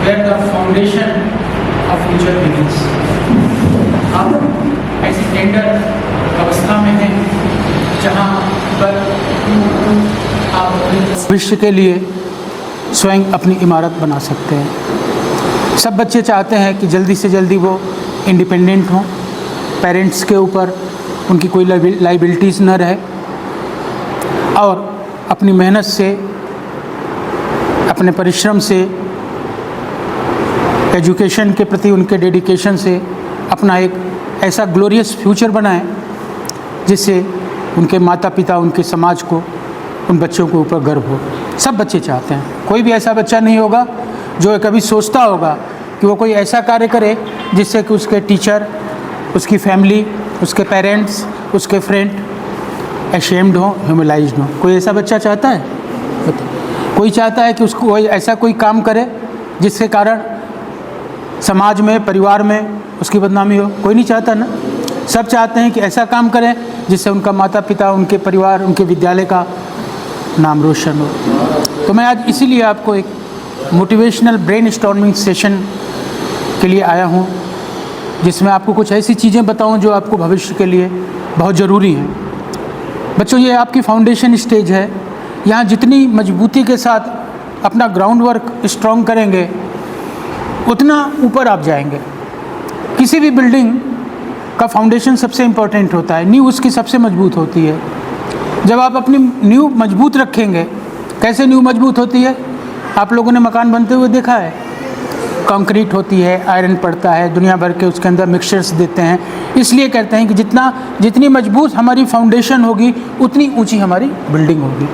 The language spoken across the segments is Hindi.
where the foundation of future begins. आप ऐसी टेंडर अवस्था में हैं जहाँ पर आप भविष्य के लिए स्वयं अपनी इमारत बना सकते हैं। सब बच्चे चाहते हैं कि जल्दी से जल्दी वो इंडिपेंडेंट हों, पेरेंट्स के ऊपर उनकी कोई लाइबिलिटीज़ न रहे और अपनी मेहनत से, अपने परिश्रम से, एजुकेशन के प्रति उनके डेडिकेशन से अपना एक ऐसा ग्लोरियस फ्यूचर बनाएं जिससे उनके माता पिता, उनके समाज को, उन बच्चों के ऊपर गर्व हो। सब बच्चे चाहते हैं। कोई भी ऐसा बच्चा नहीं होगा जो कभी सोचता होगा कि वो कोई ऐसा कार्य करे जिससे कि उसके टीचर, उसकी फैमिली, उसके पेरेंट्स, उसके फ्रेंड एशेम्ड हो, ह्यूमिलाइज्ड हो। कोई ऐसा बच्चा चाहता है? कोई चाहता है कि उसको कोई ऐसा कोई काम करे जिसके कारण समाज में, परिवार में उसकी बदनामी हो? कोई नहीं चाहता ना। सब चाहते हैं कि ऐसा काम करें जिससे उनका माता पिता, उनके परिवार, उनके विद्यालय का नाम रोशन हो। तो मैं आज इसीलिए आपको एक मोटिवेशनल ब्रेनस्टॉर्मिंग सेशन के लिए आया हूँ, जिसमें आपको कुछ ऐसी चीज़ें बताऊँ जो आपको भविष्य के लिए बहुत ज़रूरी हैं। बच्चों, ये आपकी फाउंडेशन स्टेज है। यहाँ जितनी मजबूती के साथ अपना ग्राउंड वर्क स्ट्रॉन्ग करेंगे उतना ऊपर आप जाएंगे। किसी भी बिल्डिंग का फाउंडेशन सबसे इम्पोर्टेंट होता है, नींव उसकी सबसे मजबूत होती है। जब आप अपनी नींव मजबूत रखेंगे, कैसे नींव मजबूत होती है? आप लोगों ने मकान बनते हुए देखा है, कंक्रीट होती है, आयरन पड़ता है, दुनिया भर के उसके अंदर मिक्सचर्स देते हैं। इसलिए कहते हैं कि जितनी मजबूत हमारी फाउंडेशन होगी उतनी ऊंची हमारी बिल्डिंग होगी।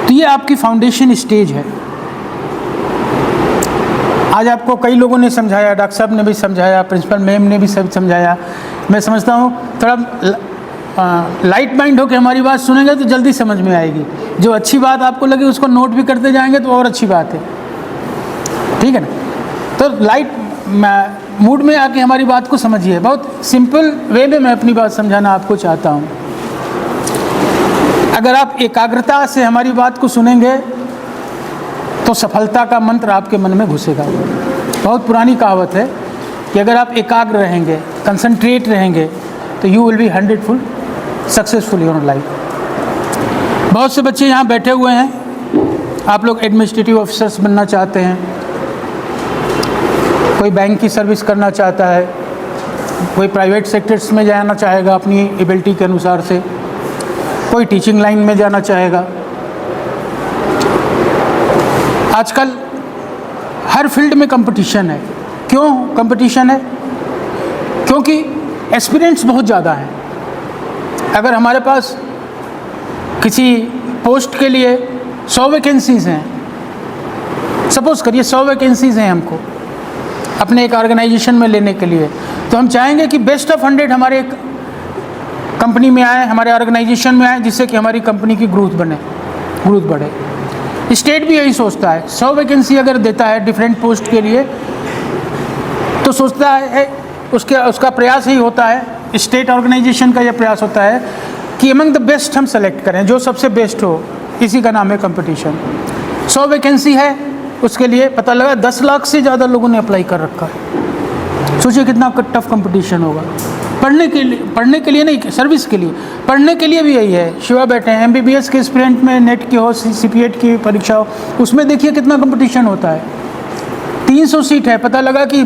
तो ये आपकी फाउंडेशन स्टेज है। आज आपको कई लोगों ने समझाया, डॉक्टर साहब ने भी समझाया, प्रिंसिपल मैम ने भी सब समझाया। मैं समझता हूँ थोड़ा लाइट माइंड होकर हमारी बात सुनेंगे तो जल्दी समझ में आएगी। जो अच्छी बात आपको लगे उसको नोट भी करते जाएंगे तो और अच्छी बात है, ठीक है ना। तो लाइट मूड में आके हमारी बात को समझिए। बहुत सिंपल वे में मैं अपनी बात समझाना आपको चाहता हूँ। अगर आप एकाग्रता से हमारी बात को सुनेंगे तो सफलता का मंत्र आपके मन में घुसेगा। बहुत पुरानी कहावत है कि अगर आप एकाग्र रहेंगे, कंसंट्रेट रहेंगे, तो you will B 100% successful in your life. बहुत से बच्चे यहाँ बैठे हुए हैं। आप लोग एडमिनिस्ट्रेटिव ऑफिसर्स बनना चाहते हैं, कोई बैंक की सर्विस करना चाहता है, कोई प्राइवेट सेक्टर्स में जाना चाहेगा अपनी एबिलिटी के अनुसार से, कोई टीचिंग लाइन में जाना चाहेगा। आजकल हर फील्ड में कंपटीशन है। क्यों कंपटीशन है? क्योंकि एस्पिरेंट्स बहुत ज़्यादा हैं। अगर हमारे पास किसी पोस्ट के लिए 100 वैकेंसीज़ हैं, सपोज़ करिए 100 वैकेंसीज़ हैं हमको अपने एक ऑर्गेनाइजेशन में लेने के लिए, तो हम चाहेंगे कि बेस्ट ऑफ 100 हमारे एक कंपनी में आए, हमारे ऑर्गेनाइजेशन में आए, जिससे कि हमारी कंपनी की ग्रोथ बढ़े। स्टेट भी यही सोचता है। 100 वैकेंसी अगर देता है डिफरेंट पोस्ट के लिए तो सोचता है, उसका प्रयास ही होता है, स्टेट ऑर्गेनाइजेशन का यह प्रयास होता है कि अमंग द बेस्ट हम सेलेक्ट करें, जो सबसे बेस्ट हो। इसी का नाम है कंपटीशन। 100 वैकेंसी है, उसके लिए पता लगा 10 लाख से ज़्यादा लोगों ने अप्लाई कर रखा है। सोचिए कितना टफ कंपटीशन होगा। पढ़ने के लिए नहीं, सर्विस के लिए। पढ़ने के लिए भी यही है। शिवा बैठे हैं, MBBS के एस्पिरेंट में नेट की हो, CPET की परीक्षा हो, उसमें देखिए कितना कंपटीशन होता है। 300 सीट है, पता लगा कि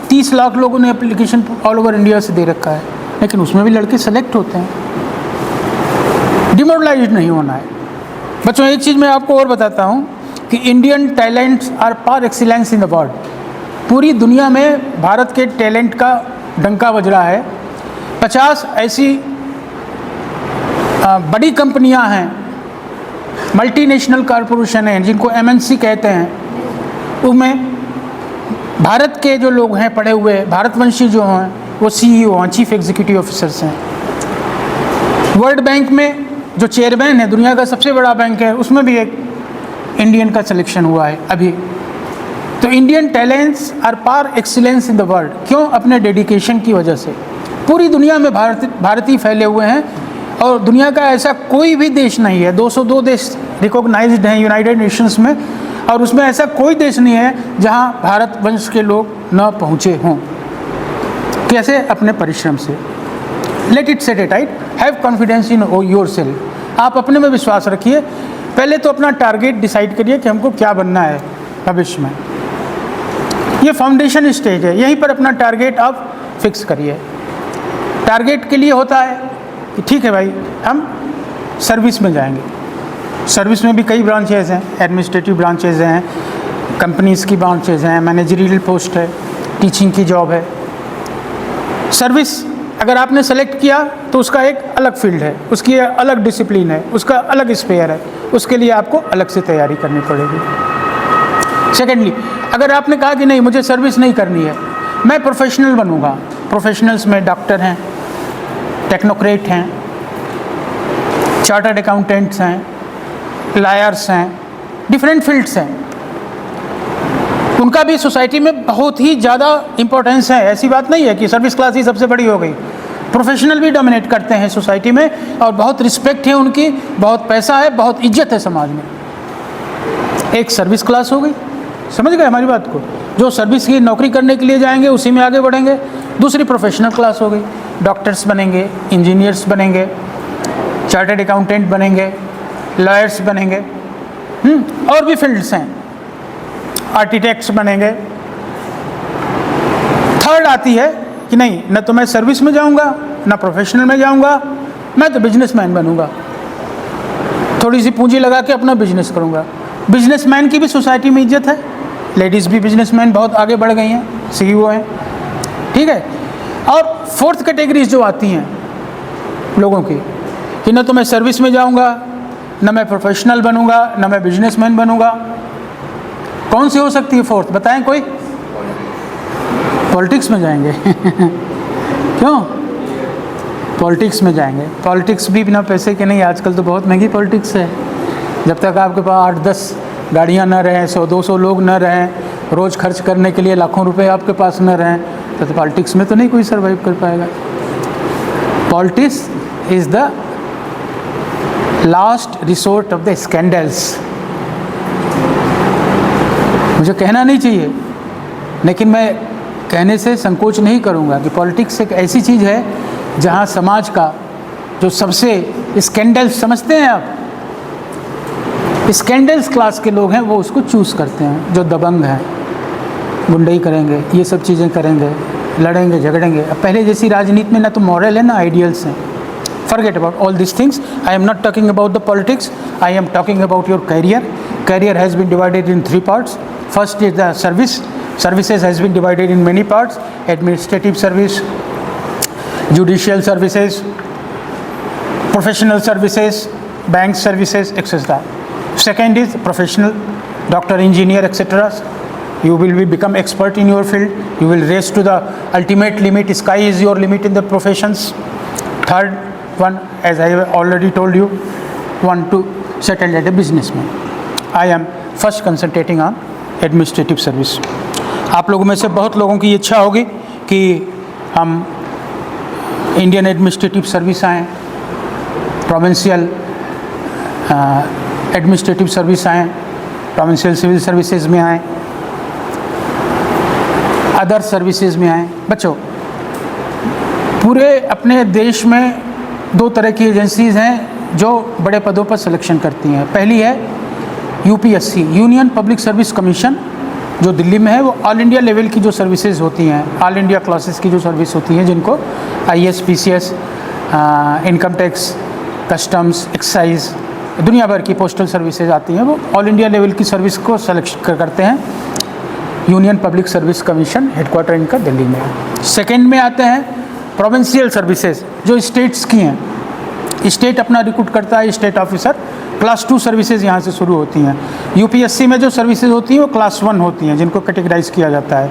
30 लाख लोगों ने एप्लीकेशन ऑल ओवर इंडिया से दे रखा है, लेकिन उसमें भी लड़के सेलेक्ट होते हैं। डिमोरलाइज नहीं होना है। बच्चों, एक चीज़ मैं आपको और बताता हूँ कि Indian talents are par excellence in the world. पूरी दुनिया में भारत के टैलेंट का डंका बज रहा है। 50 ऐसी बड़ी कंपनियां हैं, मल्टीनेशनल कॉरपोरेशन हैं, जिनको MNC कहते हैं। उनमें भारत के जो लोग हैं पढ़े हुए, भारतवंशी जो हैं, वो CEO हैं, चीफ एग्जीक्यूटिव ऑफिसर्स हैं। वर्ल्ड बैंक में जो चेयरमैन है, दुनिया का सबसे बड़ा बैंक है, उसमें भी एक इंडियन का सिलेक्शन हुआ है अभी। तो Indian talents are par excellence in the world. क्यों? अपने डेडिकेशन की वजह से। पूरी दुनिया में भारतीय फैले हुए हैं और दुनिया का ऐसा कोई भी देश नहीं है, 202 देश रिकॉग्नाइज्ड हैं यूनाइटेड नेशंस में, और उसमें ऐसा कोई देश नहीं है जहाँ भारत वंश के लोग न पहुँचे हों। कैसे? अपने परिश्रम से। Let it set it right, have confidence in your self. आप अपने में विश्वास रखिए। पहले तो अपना टारगेट डिसाइड करिए कि हमको क्या बनना है भविष्य में। ये फाउंडेशन स्टेज है, यहीं पर अपना टारगेट आप फिक्स करिए। टारगेट के लिए होता है कि ठीक है भाई, हम सर्विस में जाएंगे। सर्विस में भी कई ब्रांचेज हैं, एडमिनिस्ट्रेटिव ब्रांचेज हैं, कंपनीज़ की ब्रांचेज हैं, मैनेजरियल पोस्ट है, टीचिंग की जॉब है। सर्विस अगर आपने सेलेक्ट किया तो उसका एक अलग फील्ड है, उसकी अलग डिसिप्लिन है, उसका अलग स्पेयर है, उसके लिए आपको अलग से तैयारी करनी पड़ेगी। सेकेंडली, अगर आपने कहा कि नहीं मुझे सर्विस नहीं करनी है, मैं प्रोफेशनल बनूंगा। प्रोफेशनल्स में डॉक्टर हैं, टेक्नोक्रेट हैं, चार्टर्ड अकाउंटेंट्स हैं, लॉयर्स हैं, डिफरेंट फील्ड्स हैं। उनका भी सोसाइटी में बहुत ही ज़्यादा इम्पोर्टेंस है। ऐसी बात नहीं है कि सर्विस क्लास ही सबसे बड़ी हो गई। प्रोफेशनल भी डोमिनेट करते हैं सोसाइटी में और बहुत रिस्पेक्ट है उनकी, बहुत पैसा है, बहुत इज्जत है समाज में। एक सर्विस क्लास हो गई, समझ गए हमारी बात को? जो सर्विस की नौकरी करने के लिए जाएंगे उसी में आगे बढ़ेंगे। दूसरी प्रोफेशनल क्लास हो गई, डॉक्टर्स बनेंगे, इंजीनियर्स बनेंगे, चार्टर्ड अकाउंटेंट बनेंगे, लॉयर्स बनेंगे, और भी फील्ड्स हैं, आर्किटेक्ट्स बनेंगे। थर्ड आती है कि नहीं, न तो मैं सर्विस में जाऊंगा, न प्रोफेशनल में जाऊंगा, मैं तो बिजनेसमैन बनूंगा। थोड़ी सी पूंजी लगा के अपना बिजनेस करूंगा। बिजनेसमैन की भी सोसाइटी में इज्जत है, लेडीज़ भी बिजनेसमैन बहुत आगे बढ़ गई हैं, CEO हैं, ठीक है। और फोर्थ कैटेगरीज जो आती हैं लोगों की कि न तो मैं सर्विस में जाऊंगा, न मैं प्रोफेशनल बनूंगा, न मैं बिजनेसमैन बनूंगा। कौन सी हो सकती है फोर्थ? बताएं कोई? पॉलिटिक्स में जाएंगे क्यों? पॉलिटिक्स में जाएंगे। पॉलिटिक्स भी बिना पैसे के नहीं, आजकल तो बहुत महंगी पॉलिटिक्स है। जब तक आपके पास 8-10 गाड़ियां न रहें, 100-200 लोग न रहें, रोज़ खर्च करने के लिए लाखों रुपए आपके पास न रहें, तो पॉलिटिक्स में तो नहीं कोई सर्वाइव कर पाएगा। Politics is the last resort of the scandals. मुझे कहना नहीं चाहिए, लेकिन मैं कहने से संकोच नहीं करूंगा कि पॉलिटिक्स एक ऐसी चीज़ है जहां समाज का जो सबसे स्कैंडल्स समझते हैं आप, स्कैंडल्स क्लास के लोग हैं, वो उसको चूज़ करते हैं। जो दबंग हैं, गुंडई करेंगे, ये सब चीज़ें करेंगे, लड़ेंगे झगड़ेंगे। अब पहले जैसी राजनीति में ना तो मॉरल है ना आइडियल्स हैं। Forget about all these things. I am not talking about the politics. I am talking about your career. Career has been divided in 3 parts. First is the service. Services has been divided in many parts. Administrative service, judicial services, professional services, bank services, etc. Second is professional, doctor, engineer, etc. You will become expert in your field. You will race to the ultimate limit. Sky is your limit in the professions. Third one, as I have already told you, want to settle as a businessman. I am first concentrating on administrative service. आप लोगों में से बहुत लोगों की इच्छा होगी कि हम इंडियन एडमिनिस्ट्रेटिव सर्विस आएँ, प्रोविंशियल एडमिनिस्ट्रेटिव सर्विस आएँ, प्रोविंशियल सिविल सर्विसेज में आएँ, अदर सर्विसेज में आएँ। बच्चों, पूरे अपने देश में 2 तरह की एजेंसीज़ हैं जो बड़े पदों पर सिलेक्शन करती हैं। पहली है UPSC, union public service commission, जो दिल्ली में है। वो ऑल इंडिया लेवल की जो सर्विसेज होती हैं, ऑल इंडिया क्लासेस की जो सर्विस होती हैं, जिनको IAS, PCS, income tax, customs, excise, दुनिया भर की पोस्टल सर्विसेज आती हैं, वो ऑल इंडिया लेवल की सर्विस को सेलेक्ट करते हैं। Union public service commission, headquarter इनका दिल्ली में है। सेकेंड में आते हैं प्रोविंशियल सर्विसेज, जो स्टेट्स की हैं। स्टेट अपना रिक्रूट करता है स्टेट ऑफिसर। क्लास 2 सर्विसेज यहाँ से शुरू होती हैं। UPSC में जो सर्विसेज होती हैं वो क्लास 1 होती हैं, जिनको कैटेगराइज किया जाता है।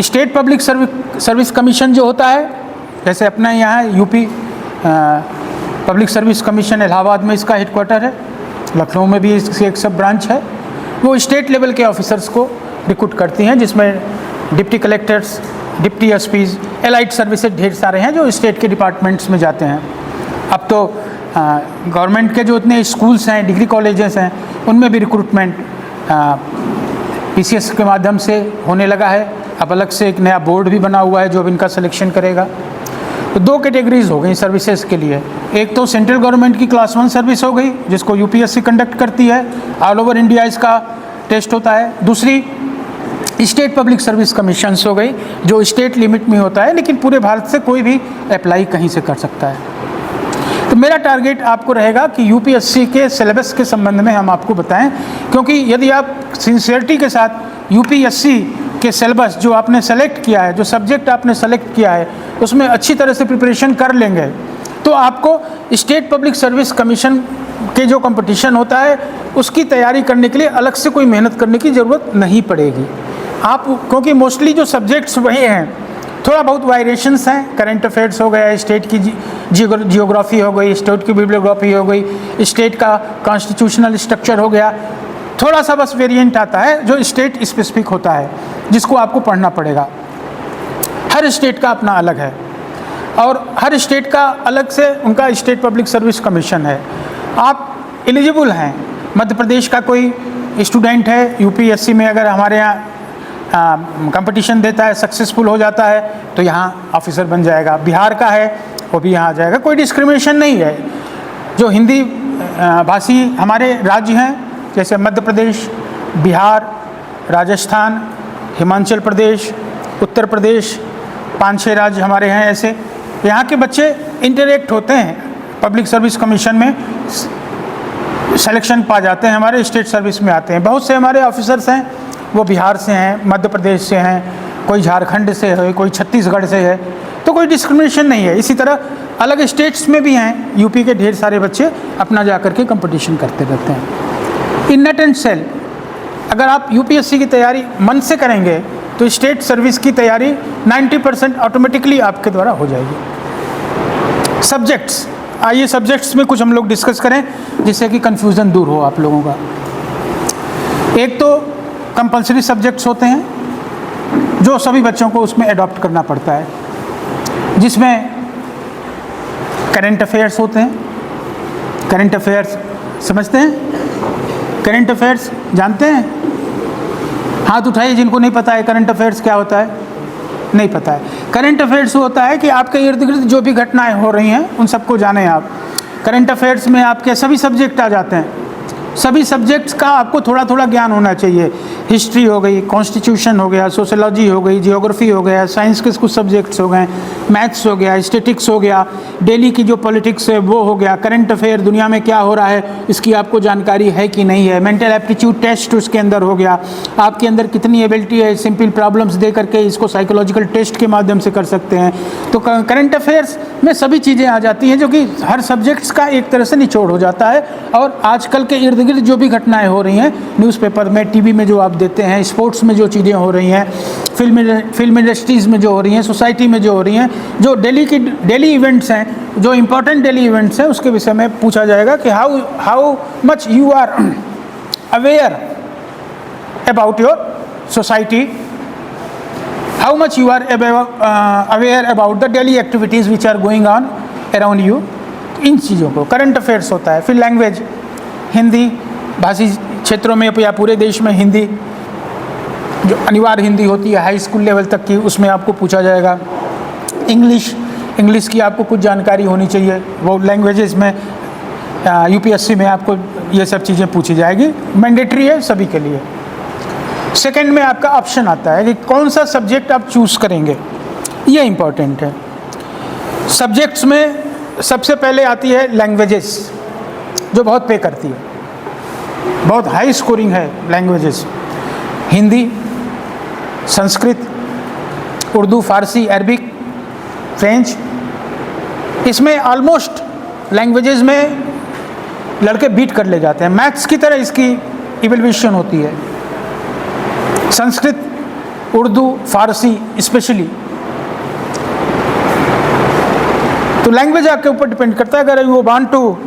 स्टेट पब्लिक सर्विस कमीशन जो होता है, जैसे अपना यहाँ UP public service commission Allahabad में इसका हेडक्वार्टर है, लखनऊ में भी इसकी एक सब ब्रांच है। वो स्टेट लेवल के ऑफिसर्स को रिक्रूट करती हैं, जिसमें deputy collectors, deputy SPs, allied services ढेर सारे हैं जो स्टेट के डिपार्टमेंट्स में जाते हैं। अब तो गवर्नमेंट के जो इतने स्कूल्स हैं, डिग्री कॉलेजेस हैं, उनमें भी रिक्रूटमेंट PCS के माध्यम से होने लगा है। अब अलग से एक नया बोर्ड भी बना हुआ है जो अब इनका सिलेक्शन करेगा। तो 2 कैटेगरीज हो गई सर्विसेज के लिए। एक तो सेंट्रल गवर्नमेंट की क्लास 1 सर्विस हो गई जिसको UPSC कंडक्ट करती है, ऑल ओवर इंडिया इसका टेस्ट होता है। दूसरी स्टेट पब्लिक सर्विस कमीशंस हो गई जो स्टेट लिमिट में होता है, लेकिन पूरे भारत से कोई भी अप्लाई कहीं से कर सकता है। तो मेरा टारगेट आपको रहेगा कि UPSC के सिलेबस के संबंध में हम आपको बताएं, क्योंकि यदि आप सिंसियरिटी के साथ UPSC के सिलेबस जो आपने सेलेक्ट किया है, जो सब्जेक्ट आपने सेलेक्ट किया है, उसमें अच्छी तरह से प्रिपरेशन कर लेंगे तो आपको स्टेट पब्लिक सर्विस कमीशन के जो कंपटीशन होता है उसकी तैयारी करने के लिए अलग से कोई मेहनत करने की ज़रूरत नहीं पड़ेगी। आप क्योंकि मोस्टली जो सब्जेक्ट्स वही हैं, थोड़ा बहुत वायरेशंस हैं, करंट अफेयर्स हो गया, स्टेट की जियोग्राफी हो गई, स्टेट की बिब्लियोग्राफी हो गई, स्टेट का कॉन्स्टिट्यूशनल स्ट्रक्चर हो गया, थोड़ा सा बस वेरिएंट आता है जो स्टेट स्पेसिफिक होता है जिसको आपको पढ़ना पड़ेगा। हर स्टेट का अपना अलग है और हर स्टेट का अलग से उनका स्टेट पब्लिक सर्विस कमीशन है। आप एलिजिबल हैं, मध्य प्रदेश का कोई स्टूडेंट है UPSC में अगर हमारे यहाँ कंपटीशन देता है, सक्सेसफुल हो जाता है तो यहाँ ऑफिसर बन जाएगा। बिहार का है वो भी यहाँ आ जाएगा, कोई डिस्क्रिमिनेशन नहीं है। जो हिंदी भाषी हमारे राज्य हैं जैसे मध्य प्रदेश, बिहार, राजस्थान, हिमाचल प्रदेश, उत्तर प्रदेश, 5-6 राज्य हमारे हैं ऐसे, यहाँ के बच्चे इंटरेक्ट होते हैं पब्लिक सर्विस कमीशन में, सिलेक्शन पा जाते हैं, हमारे स्टेट सर्विस में आते हैं। बहुत से हमारे ऑफिसर्स हैं वो बिहार से हैं, मध्य प्रदेश से हैं, कोई झारखंड से है, कोई छत्तीसगढ़ से है, तो कोई डिस्क्रिमिनेशन नहीं है। इसी तरह अलग स्टेट्स में भी हैं, यूपी के ढेर सारे बच्चे अपना जा कर के कंपटीशन करते रहते हैं। इन नट एंड सेल अगर आप UPSC की तैयारी मन से करेंगे तो स्टेट सर्विस की तैयारी 90% ऑटोमेटिकली आपके द्वारा हो जाएगी। सब्जेक्ट्स, आइए सब्जेक्ट्स में कुछ हम लोग डिस्कस करें जिससे कि कन्फ्यूज़न दूर हो आप लोगों का। एक तो कंपलसरी सब्जेक्ट्स होते हैं जो सभी बच्चों को उसमें अडॉप्ट करना पड़ता है, जिसमें करंट अफेयर्स होते हैं। करंट अफेयर्स समझते हैं? करंट अफेयर्स जानते हैं? हाथ उठाइए जिनको नहीं पता है करंट अफेयर्स क्या होता है। नहीं पता है। करंट अफेयर्स होता है कि आपके इर्द गिर्द जो भी घटनाएं हो रही हैं उन सबको जानें आप। करंट अफेयर्स में आपके सभी सब्जेक्ट आ जाते हैं, सभी सब्जेक्ट्स का आपको थोड़ा थोड़ा ज्ञान होना चाहिए। हिस्ट्री हो गई, कॉन्स्टिट्यूशन हो गया, सोशोलॉजी हो गई, जियोग्राफी हो गया, साइंस के कुछ सब्जेक्ट्स हो गए, मैथ्स हो गया, स्टैटिक्स हो गया, डेली की जो पॉलिटिक्स है वो हो गया, करंट अफेयर दुनिया में क्या हो रहा है इसकी आपको जानकारी है कि नहीं है, मेंटल एप्टीट्यूड टेस्ट उसके अंदर हो गया, आपके अंदर कितनी एबिलिटी है, सिंपल प्रॉब्लम्स दे करके इसको साइकोलॉजिकल टेस्ट के माध्यम से कर सकते हैं। तो करंट अफेयर्स में सभी चीज़ें आ जाती हैं जो कि हर सब्जेक्ट्स का एक तरह से निचोड़ हो जाता है। और आजकल के इर्द गिर्द जो भी घटनाएं हो रही हैं, न्यूज़पेपर में, टीवी में जो आप देते हैं, स्पोर्ट्स में जो चीज़ें हो रही हैं, फिल्म इंडस्ट्रीज़ में जो हो रही हैं, सोसाइटी में जो हो रही हैं, जो डेली इवेंट्स हैं, जो इम्पोर्टेंट डेली इवेंट्स हैं, उसके विषय में पूछा जाएगा कि how much you are aware about your society, how much you are aware about the daily activities which are going on around you. इन चीज़ों को करंट अफेयर्स होता है। फिर लैंग्वेज, हिंदी भाषी क्षेत्रों में या पूरे देश में हिंदी जो अनिवार्य हिंदी होती है हाई स्कूल लेवल तक की, उसमें आपको पूछा जाएगा। इंग्लिश की आपको कुछ जानकारी होनी चाहिए, वो लैंग्वेजेस में UPSC में आपको ये सब चीज़ें पूछी जाएगी, मैंडेटरी है सभी के लिए। सेकंड में आपका ऑप्शन आता है कि कौन सा सब्जेक्ट आप चूज़ करेंगे, ये इम्पॉर्टेंट है। सब्जेक्ट्स में सबसे पहले आती है लैंग्वेजेस, जो बहुत पे करती है, बहुत हाई स्कोरिंग है लैंग्वेजेस। हिंदी, संस्कृत, उर्दू, फारसी, अरबिक, फ्रेंच, इसमें ऑलमोस्ट लैंग्वेजेस में लड़के बीट कर ले जाते हैं। मैथ्स की तरह इसकी इवैल्यूएशन होती है। संस्कृत, उर्दू, फारसी स्पेशली। तो लैंग्वेज आपके ऊपर डिपेंड करता है। अगर you want to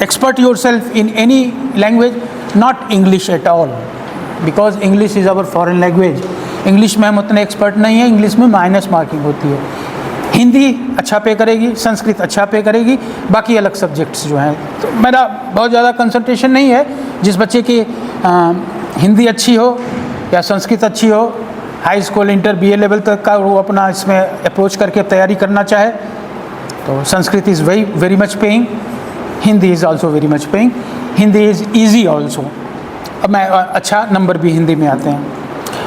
expert yourself in any language, not English at all, because English is our foreign language. English में हम उतने एक्सपर्ट नहीं हैं, इंग्लिश में माइनस मार्किंग होती है। हिंदी अच्छा पे करेगी, संस्कृत अच्छा पे करेगी, बाकी अलग सब्जेक्ट्स जो हैं। तो मेरा बहुत ज़्यादा कंसंट्रेशन नहीं है। जिस बच्चे की हिंदी अच्छी हो या संस्कृत अच्छी हो, high school inter BA level तक का वो अपना इसमें अप्रोच करके तैयारी करना चाहे तो Sanskrit is very much paying, Hindi is also very much paying, Hindi is easy also. अब मैं अच्छा नंबर भी हिंदी में आते हैं।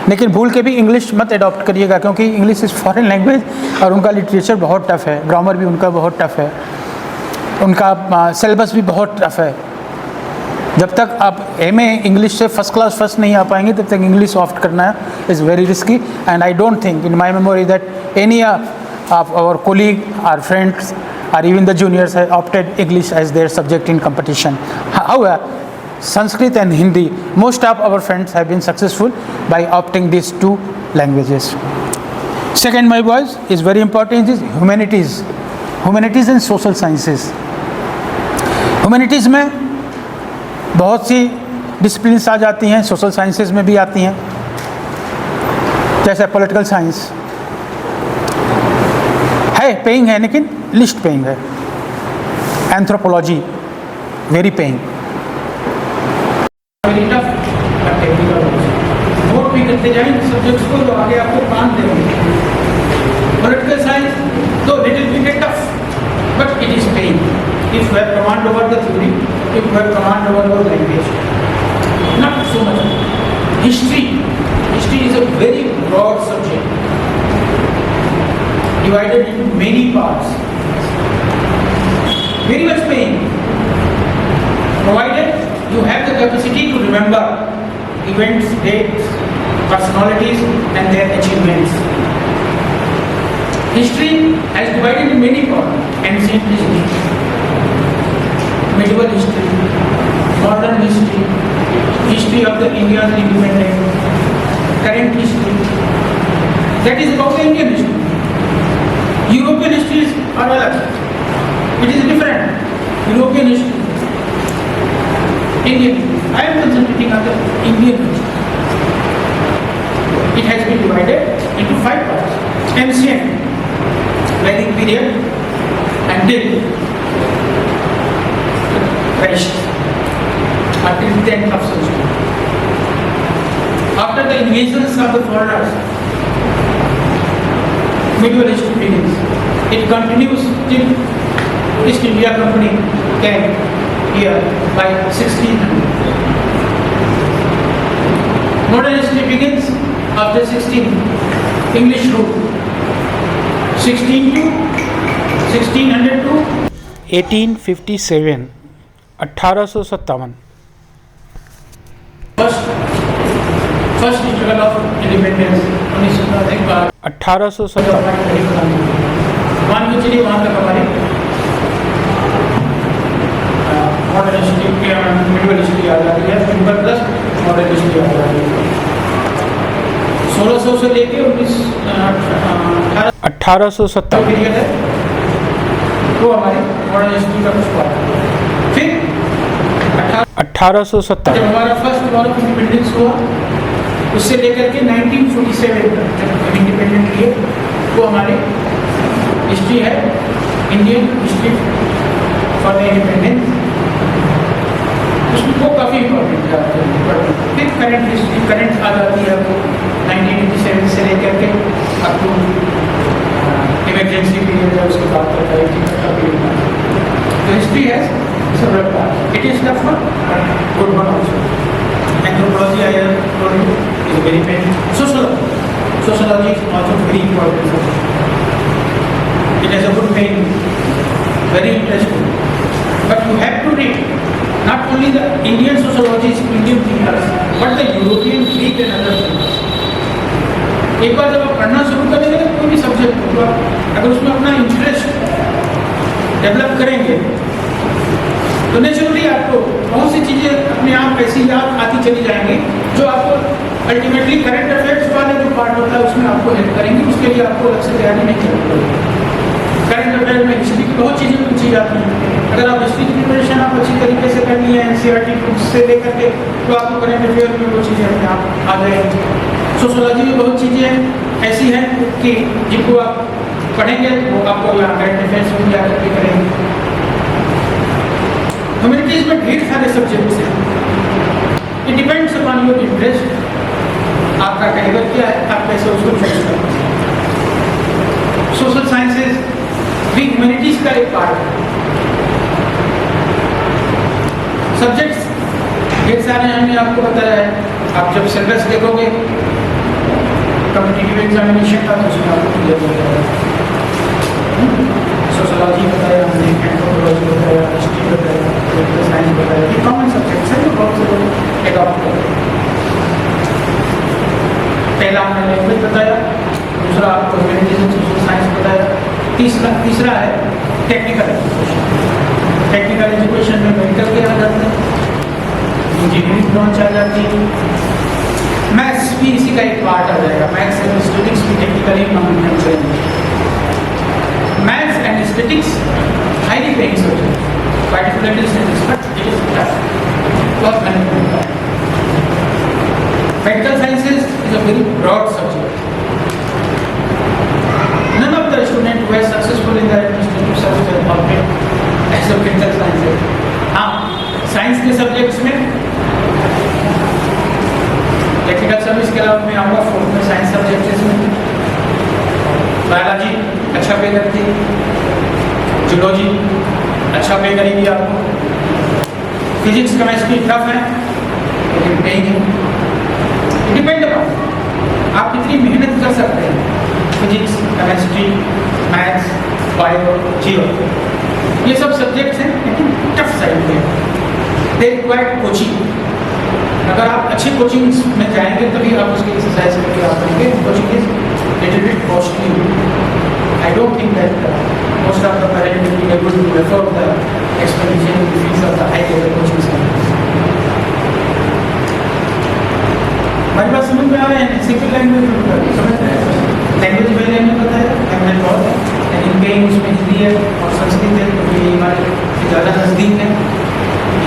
लेकिन भूल के भी इंग्लिश मत अडॉप्ट करिएगा, क्योंकि इंग्लिश इज़ फॉरेन लैंग्वेज और उनका लिटरेचर बहुत टफ है, ग्रामर भी उनका बहुत टफ है, उनका सिलेबस भी बहुत टफ है। जब तक आप MA इंग्लिश से फर्स्ट क्लास फर्स्ट नहीं आ पाएंगे तब तक इंग्लिश ऑप्ट करना is very risky. And I don't think in my memory that any of our colleague, our friends, or even the juniors have opted English as their subject in competition. However, Sanskrit and Hindi, most of our friends have been successful by opting these two languages. Second, my boys, is very important is humanities and social sciences. Humanities में बहुत सी डिसिप्लिन्स आ जाती हैं, सोशल साइंसेज में भी आती हैं, जैसे पॉलिटिकल साइंस है, पेइंग है लेकिन लिस्ट पेइंग है। एंथ्रोपोलॉजी वेरी पेइंग, नोट भी करते जाएंगे सब्जेक्ट्स को तो आगे आपको काम देंगे। पॉलिटिकल साइंस तो little bit tough but it is paying if you have command over the theory, if you have command over the language, not so much. History is a very broad subject divided into many parts, very much paying, provided you have the capacity to remember events, dates, personalities and their achievements. History has divided into many parts: ancient history, medieval history, modern history, history of the India's independence, current history. That is about the Indian history. European histories are अलग, it is different. European history, Indian history. I am concentrating on the Indian history. It has been divided into 5 parts: ancient, Vedic period, until Christ, until 10th century. After the invasions of the foreigners, medieval history begins. It continues till East India Company came here by 1600. Modern history begins after 16 English rule. 1600 to 1857, 1857. First struggle of independence 1857। मान के चलिए वहाँ तक हमारी मॉडर्न हिस्ट्री मिडिवल हिस्ट्री आ जाती है, सिंपल प्लस मॉडर्न हिस्ट्री आ जाती है। 1600 से लेके 1870 पीरियड है, वो हमारी मॉडर्न हिस्ट्री का कुछ पार्ट है। फिर 1870 जब हमारा फर्स्ट वॉर ऑफ इंडिपेंडेंस हुआ, उससे लेकर के 1947 तक जब इंडिपेंडेंट किए, वो हमारी हिस्ट्री है, Indian history for the independence. उसको काफ़ी इम्पोर्टेंट है। फिर करंट हिस्ट्री, करंट आ जाती है आपको 1987 से लेकर के अब तो इमरजेंसी पीरियड है, उसके बाद तक तो हिस्ट्री है several parts. It is tough one, but good one also. Anthropology, I have told you, is very painful. Sociology is also very important. It has a good pain, very interesting. But you have to read not only the Indian sociologists, Indian thinkers, but the European, Greek and other thinkers. एक बार जब आप पढ़ना शुरू करेंगे तो कोई भी सब्जेक्ट होगा, अगर उसमें अपना इंटरेस्ट डेवलप करेंगे तो नेचुरली आपको बहुत सी चीज़ें अपने आप ऐसी याद आती चली जाएंगी जो आपको अल्टीमेटली करंट अफेयर्स वाले जो पार्ट होता है उसमें आपको हेल्प करेंगी। उसके लिए आपको अलग से तैयारी नहीं करनी पड़ेगी। करंट अफेयर में हिस्ट्री की बहुत चीज़ें पूछी जाती हैं। अगर आप हिस्ट्री की प्रिपरेशन आप अच्छी तरीके से करनी है NCERT बुक्स से लेकर के, तो आपको करंट अफेयर में वो चीज़ें अपने आप आ जाएंगी। सोशोलॉजी में बहुत चीज़ें हैं ऐसी हैं कि जिनको आप पढ़ेंगे वो आपको यहाँ करंट अफेयर्स में जा करके करेंगे। ह्यूमैनिटीज में ढेर सारे सब्जेक्ट्स हैं। It depends upon your interest, आपका कैरियर क्या है, आप कैसे उसको चूज करें। सोशल साइंसेज भी ह्यूमैनिटीज का एक पार्ट है। सब्जेक्ट्स ढेर सारे हमने आपको बताया है। आप जब सिलेबस देखोगे कम्पिटिटिव एग्जामिनेशन का तो उसमें आपको क्लियर हो जाएगा। सोशोलॉजी बताया हमने, एंथ्रोपोलॉजी बताया, हिस्ट्री बताया, पॉलिटिकल साइंस बताया, ये कॉमन सब्जेक्ट्स हैं जो बहुत से लोग एडॉप्ट करते हैं। पहला हमने लैंग्वेज बताया, दूसरा आपको ह्यूमैनिटीज एंड सोशल साइंस बताया, तीसरा है टेक्निकल एजुकेशन। टेक्निकल एजुकेशन में मेडिकल के आ जाते हैं, इंजीनियरिंग ब्रांच आ जाती है, मैथ्स भी इसी का एक पार्ट आ जाएगा। मैथ्स एंड स्टैटिस्टिक्स भी टेक्निकली हम करेंगे। Maths and statistics highly paying subject, particularly statistics, but it is बहुत मेहनत होता है। Medical sciences is a very broad subject. None of the students who are successful in their administrative service have opted as a medical sciences. हाँ, साइंस के सब्जेक्ट्स में टेक्निकल सर्विस के अलावा मैं आऊँगा फोर्थ में साइंस सब्जेक्ट्स में। बायोलॉजी अच्छा पे करती है, जूलॉजी अच्छा पे करेगी आपको, फिजिक्स केमिस्ट्री टफ है लेकिन पेइंग है। डिपेंड अपॉन आप कितनी मेहनत कर सकते हैं। फिजिक्स, केमिस्ट्री, मैथ्स, बायो, जियो, ये सब सब्जेक्ट्स हैं लेकिन टफ साइड के। They required coaching. अगर आप अच्छी कोचिंग में जाएंगे तभी आप उसकी एक्सरसाइज करके आ पाएंगे। Coaching is little bit costly. I don't think that most of the parents will be able to afford the expenditure in fees of the high level coaching centres. हमारी बात समझ में आ रहा है? सिंपल लैंग्वेज समझ रहे हैं? लैंग्वेज वेरी हमने बताया, लैंग्वेज बहुत है लेकिन कहीं उसमें हिंदी है और संस्कृत है क्योंकि ये हमारे ज़्यादा नज़दीक है।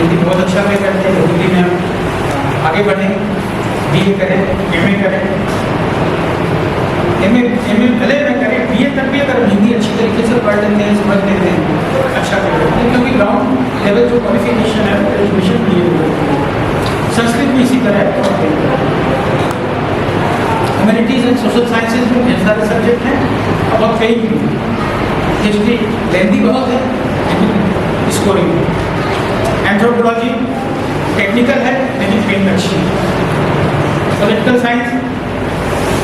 हिंदी बहुत अच्छा पे करते हैं, हिंदी में हम आगे बढ़ें, BA करें, MA करें, MA भले में करें, BA तक भी अगर हिंदी अच्छी तरीके से पढ़ लेते हैं, समझ लेते हैं, अच्छा कर लेते हैं क्योंकि ग्राउंड लेवल जो क्वालिफिकेशन है एजुकेशन क्लियर हो जाती है। संस्कृत भी इसी तरह है। ह्यूमैनिटीज एंड सोशल साइंसेज में ढेर सारे सब्जेक्ट हैं और बहुत कई भी। हिस्ट्री लेंदी बहुत है लेकिन स्कोरिंग। एंथ्रोपोलॉजी टेक्निकल है लेकिन पेइंग अच्छी है। पॉलिटिकल साइंस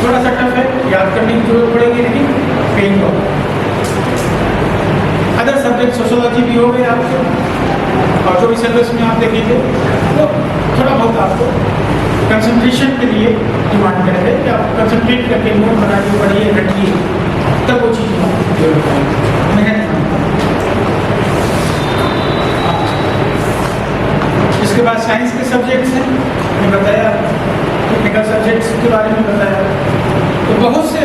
थोड़ा सा टफ है, याद करने की जरूरत पड़ेगी लेकिन पेइंग बहुत। अदर सब्जेक्ट सोशोलॉजी भी हो गए आपके और जो भी सिलेबस में आप देखेंगे वो थोड़ा बहुत आपको कंसंट्रेशन के लिए डिमांड करेंगे कि आप कंसंट्रेट करके नोट बना के पढ़िए, रखिए, तब वो चीज़ मेहनत। इसके बाद साइंस के सब्जेक्ट्स हैं, मैंने बताया, टेक्निकल सब्जेक्ट्स के बारे में बताया। तो बहुत से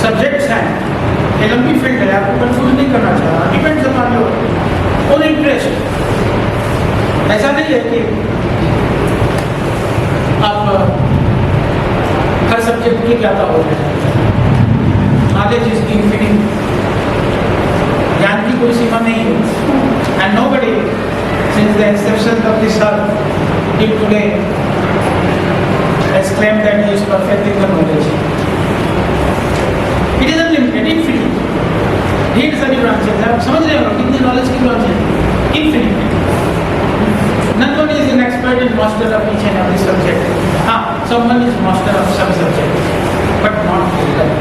सब्जेक्ट्स हैं, ये लंबी फील्ड है, आपको कंफ्यूज नहीं करना चाहिए। Depends upon your own interest. ऐसा नहीं है कि आप हर सब्जेक्ट के ज्ञाता हो गए। नॉलेज इज इनफिनिट, ज्ञान की कोई सीमा नहीं है। And nobody since the Inception of this earth till today has claimed that he is perfect in the knowledge. It is unlimited, infinite. ढेर सारी ब्रांचेस हैं, आप समझ रहे हो कितनी नॉलेज की branches? Infinite. None one is an expert and master of each and every subject. हाँ, someone is master of some subject, but not all.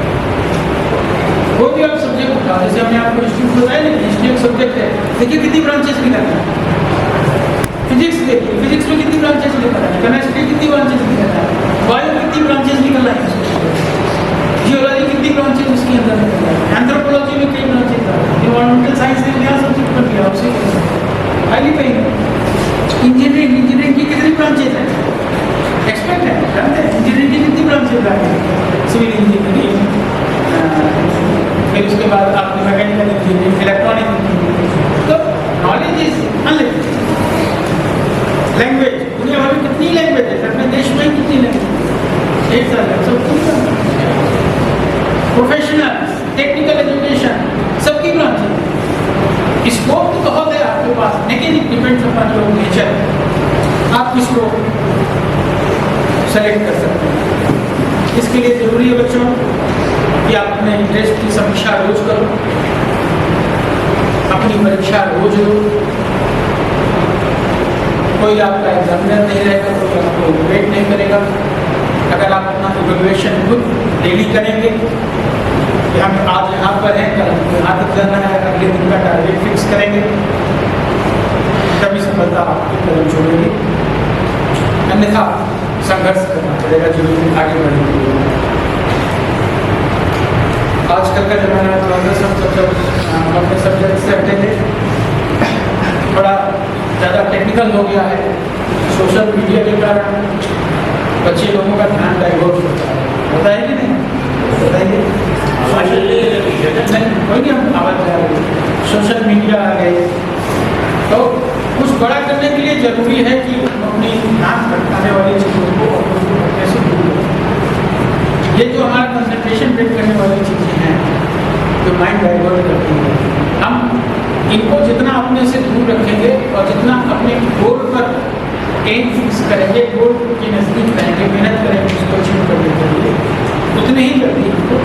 कोई भी आप सब्जेक्ट उठा, जैसे हमने आपको हिस्ट्री बताया ना, हिस्ट्री एक सब्जेक्ट है, देखिए कितनी ब्रांचेस निकलती हैं। फिजिक्स देखिए, फिजिक्स में कितनी ब्रांचेस निकल रही है, केमिस्ट्री कितनी ब्रांचेस निकल रहा है, बायो कितनी ब्रांचेस निकल रही है, जियोलॉजी कितनी ब्रांचेस उसके अंदर निकल रही है, एंथ्रोपोलॉजी में कई ब्रांचेस है, इन्वायरमेंटल साइंस ने नया सब्जेक्ट कर दिया आपसे हाईली पेइंग। इंजीनियरिंग की कितनी ब्रांचेज हैं, एक्सपर्ट है, जानते हैं इंजीनियरिंग की कितनी ब्रांचेज है, सिविल इंजीनियरिंग, फिर उसके बाद आपने मैकेनिकल इंजीनियरिंग, इलेक्ट्रॉनिक इंजीनियरिंग। तो नॉलेज इज अनलिमिटेड। लैंग्वेज, दुनिया भर में कितनी लैंग्वेज है, अपने देश में कितनी लैंग्वेज, एक साल है सब कुछ। प्रोफेशनल, टेक्निकल एजुकेशन, सबकी ब्रांच है। स्कोप तो बहुत है आपके पास, लेकिन it depends upon your nature, आप किसको सेलेक्ट कर सकते हैं। इसके लिए ज़रूरी है बच्चों कि आप अपने इंटरेस्ट की समीक्षा रोज करो, अपनी परीक्षा रोज दो। कोई आपका एग्जामिनर नहीं रहेगा, कोई आपको इवेलुएट नहीं करेगा। अगर आप अपना इवेलुएशन खुद डेली करेंगे कि हम आज यहाँ पर हैं, कल हमको यहाँ तक जाना है, अगले दिन का टारगेट फिक्स करेंगे, तभी सफलता आपकी कदम छोड़ेगी। अन्यथा संघर्ष करना पड़ेगा जरूर आगे बढ़ने के लिए। आजकल का जमाना थोड़ा सा सब अपने सब्जेक्ट से हटे थे, बड़ा ज़्यादा टेक्निकल हो गया है। सोशल मीडिया के कारण बच्चे लोगों का ध्यान डाइवर्ट होता है कि नहीं? बताइए। नहीं, कोई नहीं, हम आवाज़ जा रही है। सोशल मीडिया आ गए, तो कुछ बड़ा करने के लिए जरूरी है कि हम अपनी ध्यान भटकाने वाली चीज़ों को भटकने से दूर रखें। ये जो हमारा कंसंट्रेशन ब्रेक करने वाली चीज़ें हैं, जो माइंड डाइवर्ट करती हैं, हम इनको जितना अपने से दूर रखेंगे और जितना अपने गोल पर एम फिक्स करेंगे, गोल के नज़दीक रहेंगे, मेहनत करेंगे उसको अचीव करने के लिए, उतने ही जल्दी हमको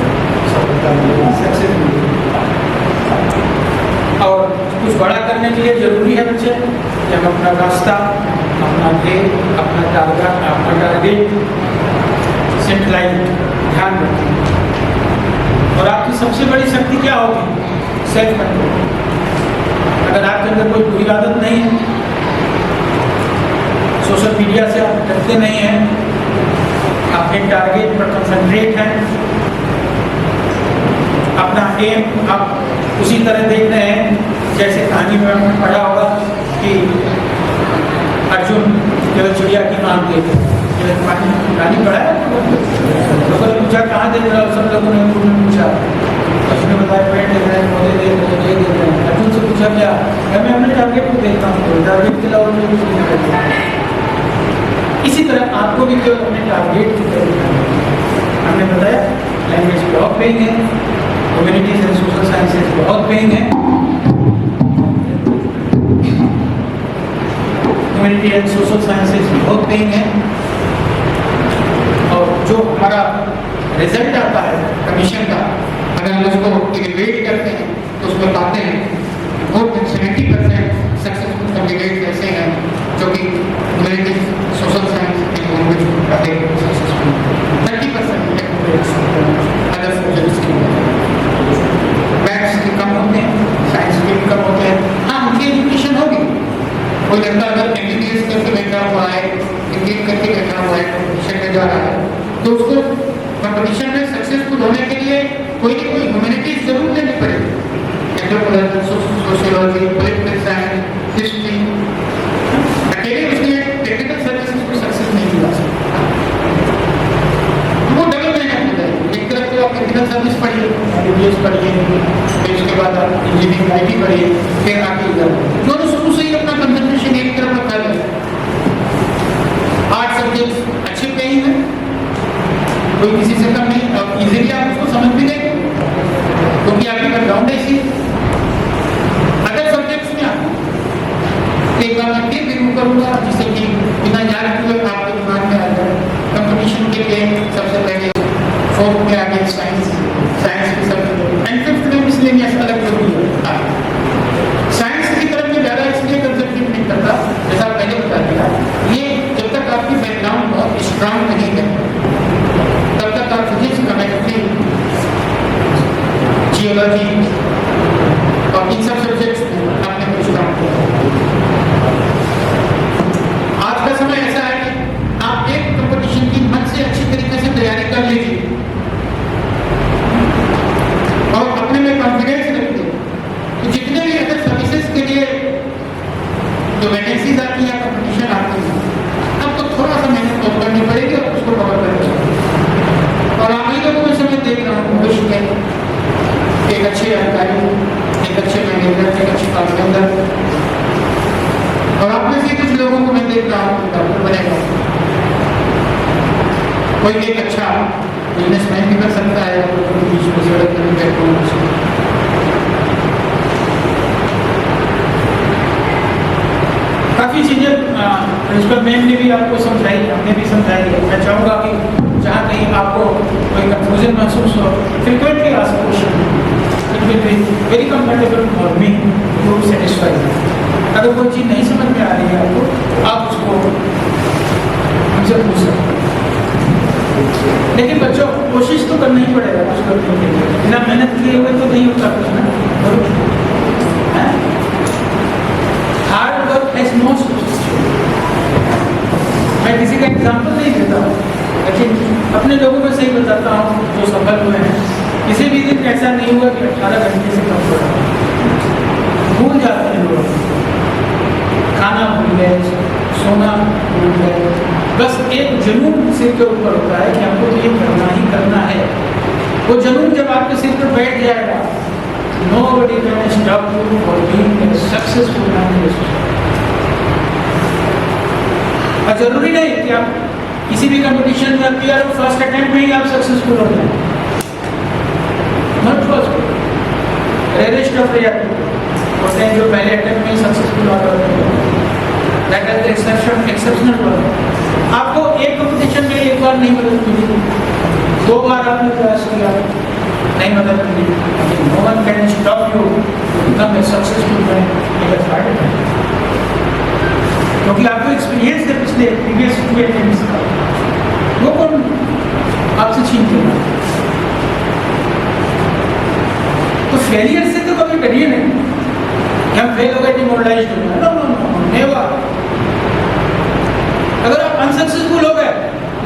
सफलता मिलेगी, सक्सेस मिलेगी। और कुछ बड़ा करने के लिए ज़रूरी है बच्चे कि हम अपना रास्ता, अपना ध्येय, अपना टारगेट सेंट्रलाइज ध्यान रखें। और आपकी सबसे बड़ी शक्ति क्या होगी? Self control. अगर आपके अंदर कोई बुरी आदत नहीं है, सोशल मीडिया से आप डरते नहीं हैं, अपने टारगेट पर कंसंट्रेट हैं, अपना एम आप उसी तरह देख रहे हैं जैसे कहानी में हमने पढ़ा होगा कि अर्जुन केवल चिड़िया की मांग देख कहानी पढ़ा है। लोगों ने पूछा कहाँ देख रहा हो, सब लोगों ने पूछा, उसने बताया पेड़ देख रहे हैं, पौधे देख रहे हैं, ये देख रहे हैं। अर्जुन से पूछा क्या? मैं अपने टारगेट को देखता हूँ, टारगेट के अलावा मुझे कुछ नहीं करता। इसी तरह आपको भी केवल अपने टारगेट की तरफ हमने बताया। लैंग्वेज बहुत पेइंग है, ह्यूमैनिटीज एंड सोशल साइंसेज बहुत पेइंग है, ह्यूमैनिटी एंड सोशल साइंसेज बहुत पेइंग है। और जो हमारा रिजल्ट आता है कमीशन का, अगर हम उसको इवेलुएट करते हैं तो उसमें पाते हैं मोर देन 70% सक्सेसफुल कैंडिडेट्स ऐसे हैं जो कि humanities social science and language पढ़ते हैं सक्सेसफुल, 30% अदर सब्जेक्ट्स के मैथ्स के कम होते हैं, साइंस के कम होते हैं। हाँ, उनकी एजुकेशन होगी। कोई लड़का अगर MBBS करके बैठा हुआ है, BBA करके बैठा हुआ है, कंपटीशन में जा रहा है, तो उसको कंपटीशन में सक्सेसफुल होने के लिए कोई ना कोई ह्यूमैनिटीज जरूर लेनी पड़ेगी। Anthropology, sociology, political science, history. अकेले उसके टेक्निकल सर्विसेज को सक्सेस नहीं दिला सकता, वो डबल मेहनत हो जाएगी। एक तरफ तो आप टेक्निकल सर्विस पढ़िए, MBBS पढ़िए, फिर उसके बाद आप इंजीनियरिंग IT पढ़िए, फिर आगे दोनों शुरू से ही अपना कंसंट्रेशन एक तरफ रखा जाए। 8 सब्जेक्ट्स अच्छे पेइंग हैं, कोई किसी से कम नहीं, और इजीली आप उसको समझ भी लेंगे क्योंकि आपकी बैकग्राउंड ऐसी। अदर सब्जेक्ट्स में आप एक बार मैं फिर रिव्यू करूँगा जिससे कि बिना याद किए आपके दिमाग में आ जाए। कंपटीशन के लिए सबसे पहले 4th में आगे साइंस की सब्जेक्ट एंड 5th में मिसलेनियस अलग जो भी है। साइंस की तरफ में ज़्यादा इसलिए कंसंट्रेट नहीं करता, जैसा पहले बता दिया, ये जब तक आपकी बैकग्राउंड बहुत स्ट्रांग नहीं है तब तक आप फिजिक्स, केमिस्ट्री, जियोलॉजी और इन सब सब्जेक्ट्स में आपने कुछ काम किया। आज का समय ऐसा है कि आप एक कंपटीशन की मन से अच्छी तरीके से तैयारी कर लीजिए और अपने में कॉन्फिडेंस रखिए कि जितने भी अदर सर्विसेज के लिए जो वैकेंसीज आती है, कंपटीशन आती है, आपको थोड़ा सा मेहनत तो करनी पड़ेगी और कोई एक अच्छा बिजनेसमैन भी कर सकता है, बीच में सड़क टेक्नोलॉजी। काफ़ी चीज़ें प्रिंसिपल मैम ने भी आपको समझाई, हमने भी समझाई है। मैं चाहूँगा कि जहाँ कहीं आपको कोई कंफ्यूजन महसूस हो, frequently ask question, it will be very comfortable for me to satisfy. अगर कोई चीज़ नहीं समझ में आ रही है आपको, तो आप उसको हमसे पूछ सकते हैं। लेकिन बच्चों कोशिश तो करना ही पड़ेगा कुछ करने के लिए, बिना मेहनत किए हुए तो नहीं होता कुछ ना। Hard work has no substitute. मैं किसी का एग्जाम्पल नहीं देता हूँ, लेकिन अपने लोगों में से ही बताता हूँ जो सफल हुए हैं। किसी भी दिन ऐसा नहीं हुआ कि 18 घंटे से कम पड़ा। भूल जाते हैं लोग, खाना भूल गए, सोना भूल गए, बस एक जुनून सिर के ऊपर होता है कि हमको तो ये करना ही करना है। वो जुनून जब आपके सिर पर बैठ जाएगा, nobody can stop you for being a successful man। और जरूरी नहीं कि आप किसी भी कंपटीशन में अपीयर हो, फर्स्ट अटेम्प्ट में ही आप सक्सेसफुल हो जाए। Not possible. Rarest of rare होते हैं जो पहले अटेम्प्ट में ही सक्सेसफुल हो जाते हैं। That is exception, exceptional one. आपको एक कंपटीशन में एक बार नहीं मदद मिली, 2 बार आपने प्रयास किया, नहीं मदद मिली, लेकिन no one can stop you to become a successful man in a hard time. क्योंकि आपको एक्सपीरियंस है पिछले प्रीवियस सिचुएशंस का, वो कौन आपसे छीन लेगा। तो फेलियर से तो कभी डरिए नहीं कि हम फेल हो गए, डिमोरलाइज्ड हो गए। No no no, never. अगर आप अनसक्सेसफुल हो गए,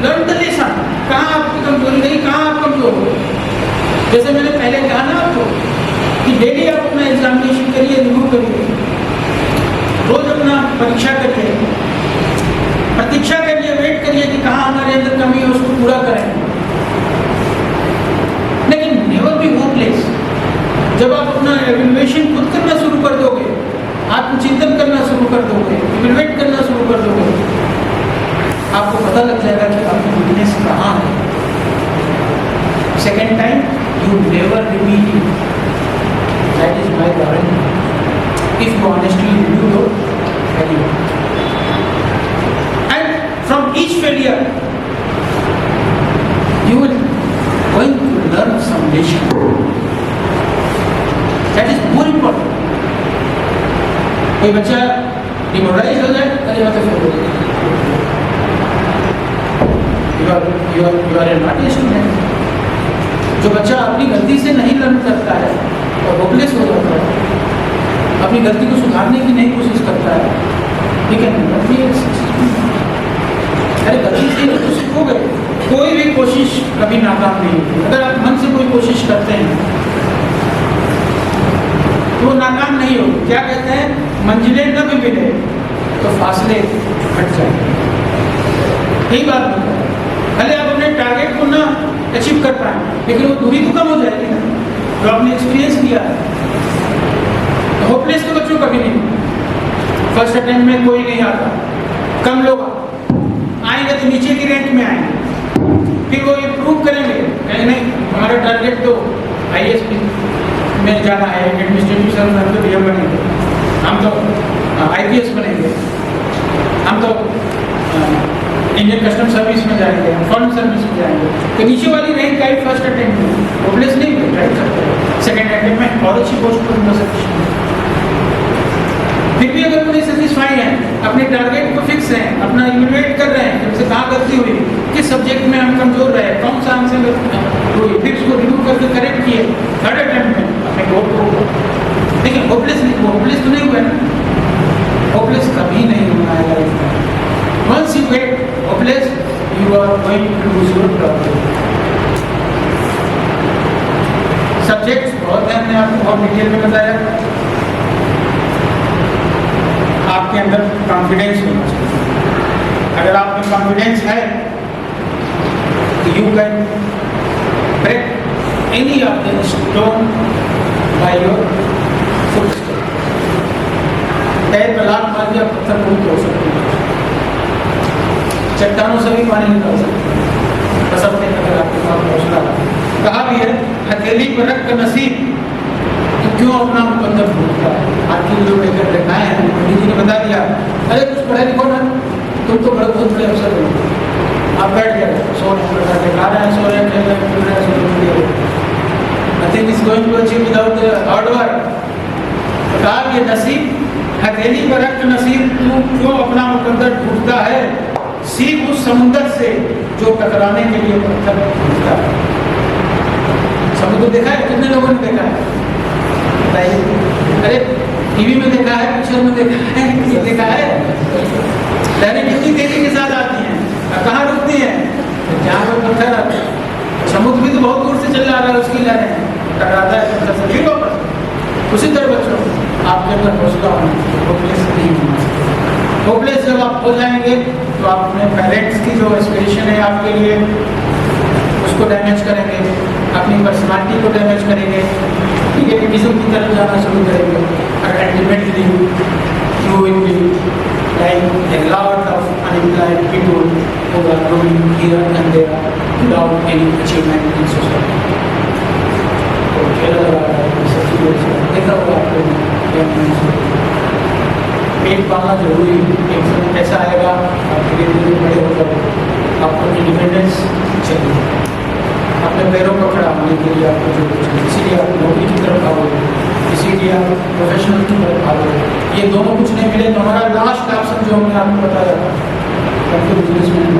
लर्न द लेसन, कहाँ आपकी कमजोरी रही, कहाँ आप कमजोर हो। जैसे मैंने पहले कहा ना आपको कि डेली आप अपना एग्जामिनेशन करिए, रिव्यू करिए, रोज अपना परीक्षा करिए, प्रतीक्षा करिए, वेट करिए कि कहाँ हमारे अंदर कमी है, उसको पूरा करें। लेकिन नेवर बी होपलेस। जब आप अपना एवेल्युएशन खुद करना शुरू कर दोगे, आत्मचिंतन करना शुरू कर दोगे, इवैल्यूएट करना शुरू कर दोगे, आपको पता लग जाएगा कि आपकी वीकनेस कहाँ है। Second time you never repeat it. That is my guarantee. If you honestly review your failure, and from each failure, you will going to learn some lesson. That is more important. कोई बच्चा डिमोरलाइज हो जाए, अरे मैं तो फेल हो गया। You are a naughty student. जो बच्चा अपनी गलती से नहीं लर्न करता है और होपलेस हो जाता है, अपनी गलती को सुधारने की नहीं कोशिश करता है, ठीक है। अरे गलती से तो सीखोगे। कोई भी कोशिश कभी नाकाम नहीं होती। अगर आप मन से कोई कोशिश करते हैं तो वो नाकाम नहीं होगी। क्या कहते हैं, मंजिलें न भी मिले तो फासले हट जाए। यही बात होता है। भले आप अपने टारगेट को ना अचीव कर पाए, लेकिन वो दूरी तो कम हो जाएगी ना, जो आपने एक्सपीरियंस किया है। तो होपलेस तो बच्चों कभी नहीं। फर्स्ट अटेम्प्ट में कोई नहीं आता, कम लोग आएंगे तो नीचे की रैंक में आएंगे, फिर वो इम्प्रूव करेंगे, कहीं नहीं हमारा टारगेट तो IAS में जाना है, एडमिनिस्ट्रेटिव सर्विस हम तो DM बनेंगे, हम तो IPS बनेंगे, हम तो इंडियन कस्टम सर्विस में जाएंगे, फॉरेन सर्विस में जाएंगे। तो नीचे वाली रैंक आई फर्स्ट अटेम्प्ट में, होपलेस नहीं हुए, ट्राई करते हैं। सेकेंड अटेम्प्ट में और अच्छी पोस्ट पर उनका सफिशिएंट। फिर भी अगर वो नहीं सेटिस्फाई हैं, अपने टारगेट को फिक्स हैं, अपना इवैल्यूएट कर रहे हैं, जब से कहाँ गलती हुई, किस सब्जेक्ट में हम कमजोर रहे, कौन सा आंसर हुई, फिर उसको रिव्यू करके करेक्ट किए, थर्ड अटेम्प्ट में अपने गोल को। लेकिन होपलेस नहीं, होपलेस तो नहीं हुआ ना। होपलेस कभी नहीं होना है लाइफ में। Once you get hopeless, you are going to lose your problem. Subjects बहुत हैं, मैंने आपको बहुत डिटेल में बताया। आपके अंदर कॉन्फिडेंस होना चाहिए। अगर आप में कॉन्फिडेंस है तो you can break any of the stone by your footstep. पैर पे लात मार दिया, पत्थर को तोड़ सकते हैं, चट्टानों से भी पानी निकाल सकते हैं। बस सो रहे हैं, पटाखे खा रहे हैं, सो रहे हैं, खेल रहे हैं, खेल रहे हैं, social media. Nothing is going to achieve without hard work. तो कहा कि नसीब हथेली पर रख नसीब तू क्यों अपना मुकद्दर ढूंढता है, सीख उस समुंदर से जो टकराने के लिए पत्थर ढूंढता है। समुद्र देखा है? कितने लोगों ने देखा है बताइए? अरे टीवी में देखा है, पिक्चर में देखा है, किसी देखा है? लहरें कितनी तेजी के साथ आती हैं और कहाँ रुकती हैं? जहाँ पर पत्थर आते हैं। समुद्र भी तो बहुत दूर से चल रहा है, उसकी लहरें टकराता है पत्थर से, गिर वापस। उसी तरह बच्चों आपके अंदर हौसला होना, होपलेस नहीं होना। होपलेस जब आप हो जाएंगे तो आप अपने पेरेंट्स की जो एस्पिरेशन है आपके लिए उसको डैमेज करेंगे, अपनी पर्सनालिटी को डैमेज करेंगे, नेगेटिविज्म की तरफ जाना शुरू करेंगे और ultimately you will be like a lot of unemployed people who are roaming here and there without any achievement in society. तो खेला जा रहा है देखा होगा आप लोग, पेट पालना जरूरी है। एक समय ऐसा आएगा आप धीरे धीरे बड़े होकर आपको इंडिपेंडेंस चाहिए, अपने पैरों पर खड़ा होने के लिए आपको जो कुछ, इसीलिए आप नौकरी की तरफ भागोगे, इसीलिए आप प्रोफेशनल की तरफ भागोगे। ये दोनों कुछ नहीं मिले तो हमारा लास्ट ऑप्शन जो हमने आपको बताया था आपको बिजनेसमैन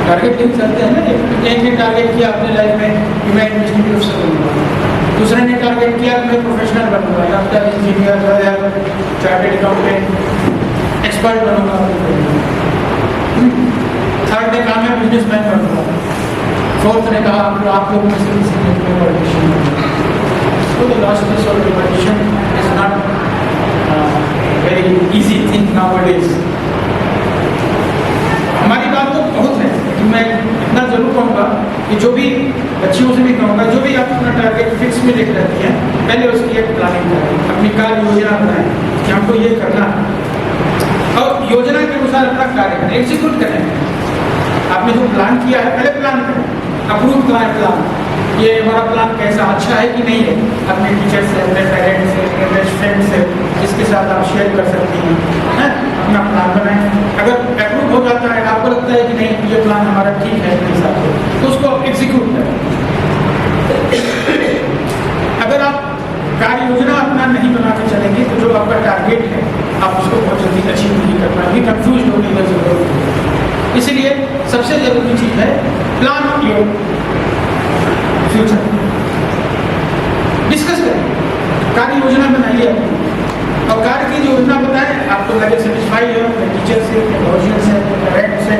टारगेट नहीं चलते हैं ना। एक ने टारगेट किया अपने लाइफ में कि मैं इन्वेस्टिगेटिव अफसर बनूंगा, दूसरे ने टारगेट किया कि मैं प्रोफेशनल बनूंगा, doctor, engineer, lawyer, chartered accountant, expert बनूंगा। थर्ड ने कहा मैं बिजनेसमैन बनूंगा। फोर्थ ने कहा आप लोग में से किसी ने पॉलिटिशियन बनूंगा। So the last piece of politician is not very easy thing nowadays. हमारी बात तो बहुत है, लेकिन मैं इतना जरूर कहूँगा कि जो भी बच्चियों से भी कहूँगा, जो भी आप अपना टारगेट फिक्स में लेकर रहती हैं, पहले उसकी एक प्लानिंग करें, अपनी कार्य योजना बनाएं कि हमको ये करना है और योजना के अनुसार अपना कार्य करें, एग्जीक्यूट करें। आपने जो प्लान किया है पहले प्लान करें, अप्रूव कराएं प्लान, ये हमारा प्लान कैसा अच्छा है कि नहीं है। अपने टीचर से, अपने पेरेंट्स से, अपने बेस्ट फ्रेंड से, जिसके साथ आप शेयर कर सकती हैं, अपना प्लान बनाएं। अगर अप्रूव हो जाता है, आपको लगता है कि नहीं ये प्लान हमारा ठीक है अपने हिसाब से, तो उसको एग्जीक्यूट करें। अगर आप कार्य योजना अपना नहीं बना के चलेंगे तो जो आपका टारगेट है आप उसको बहुत जल्दी अचीव नहीं कर पाएंगे, कंफ्यूज होने की जरूरत है। इसलिए सबसे जरूरी चीज़ है प्लान योर फ्यूचर, डिस्कस करें, कार्य योजना बनाइए अपनी, और कार्य की योजना बताएं। आपको लगे सेटिस्फाई है अपने टीचर से, अपने गार्जियन से, अपने पेरेंट्स से,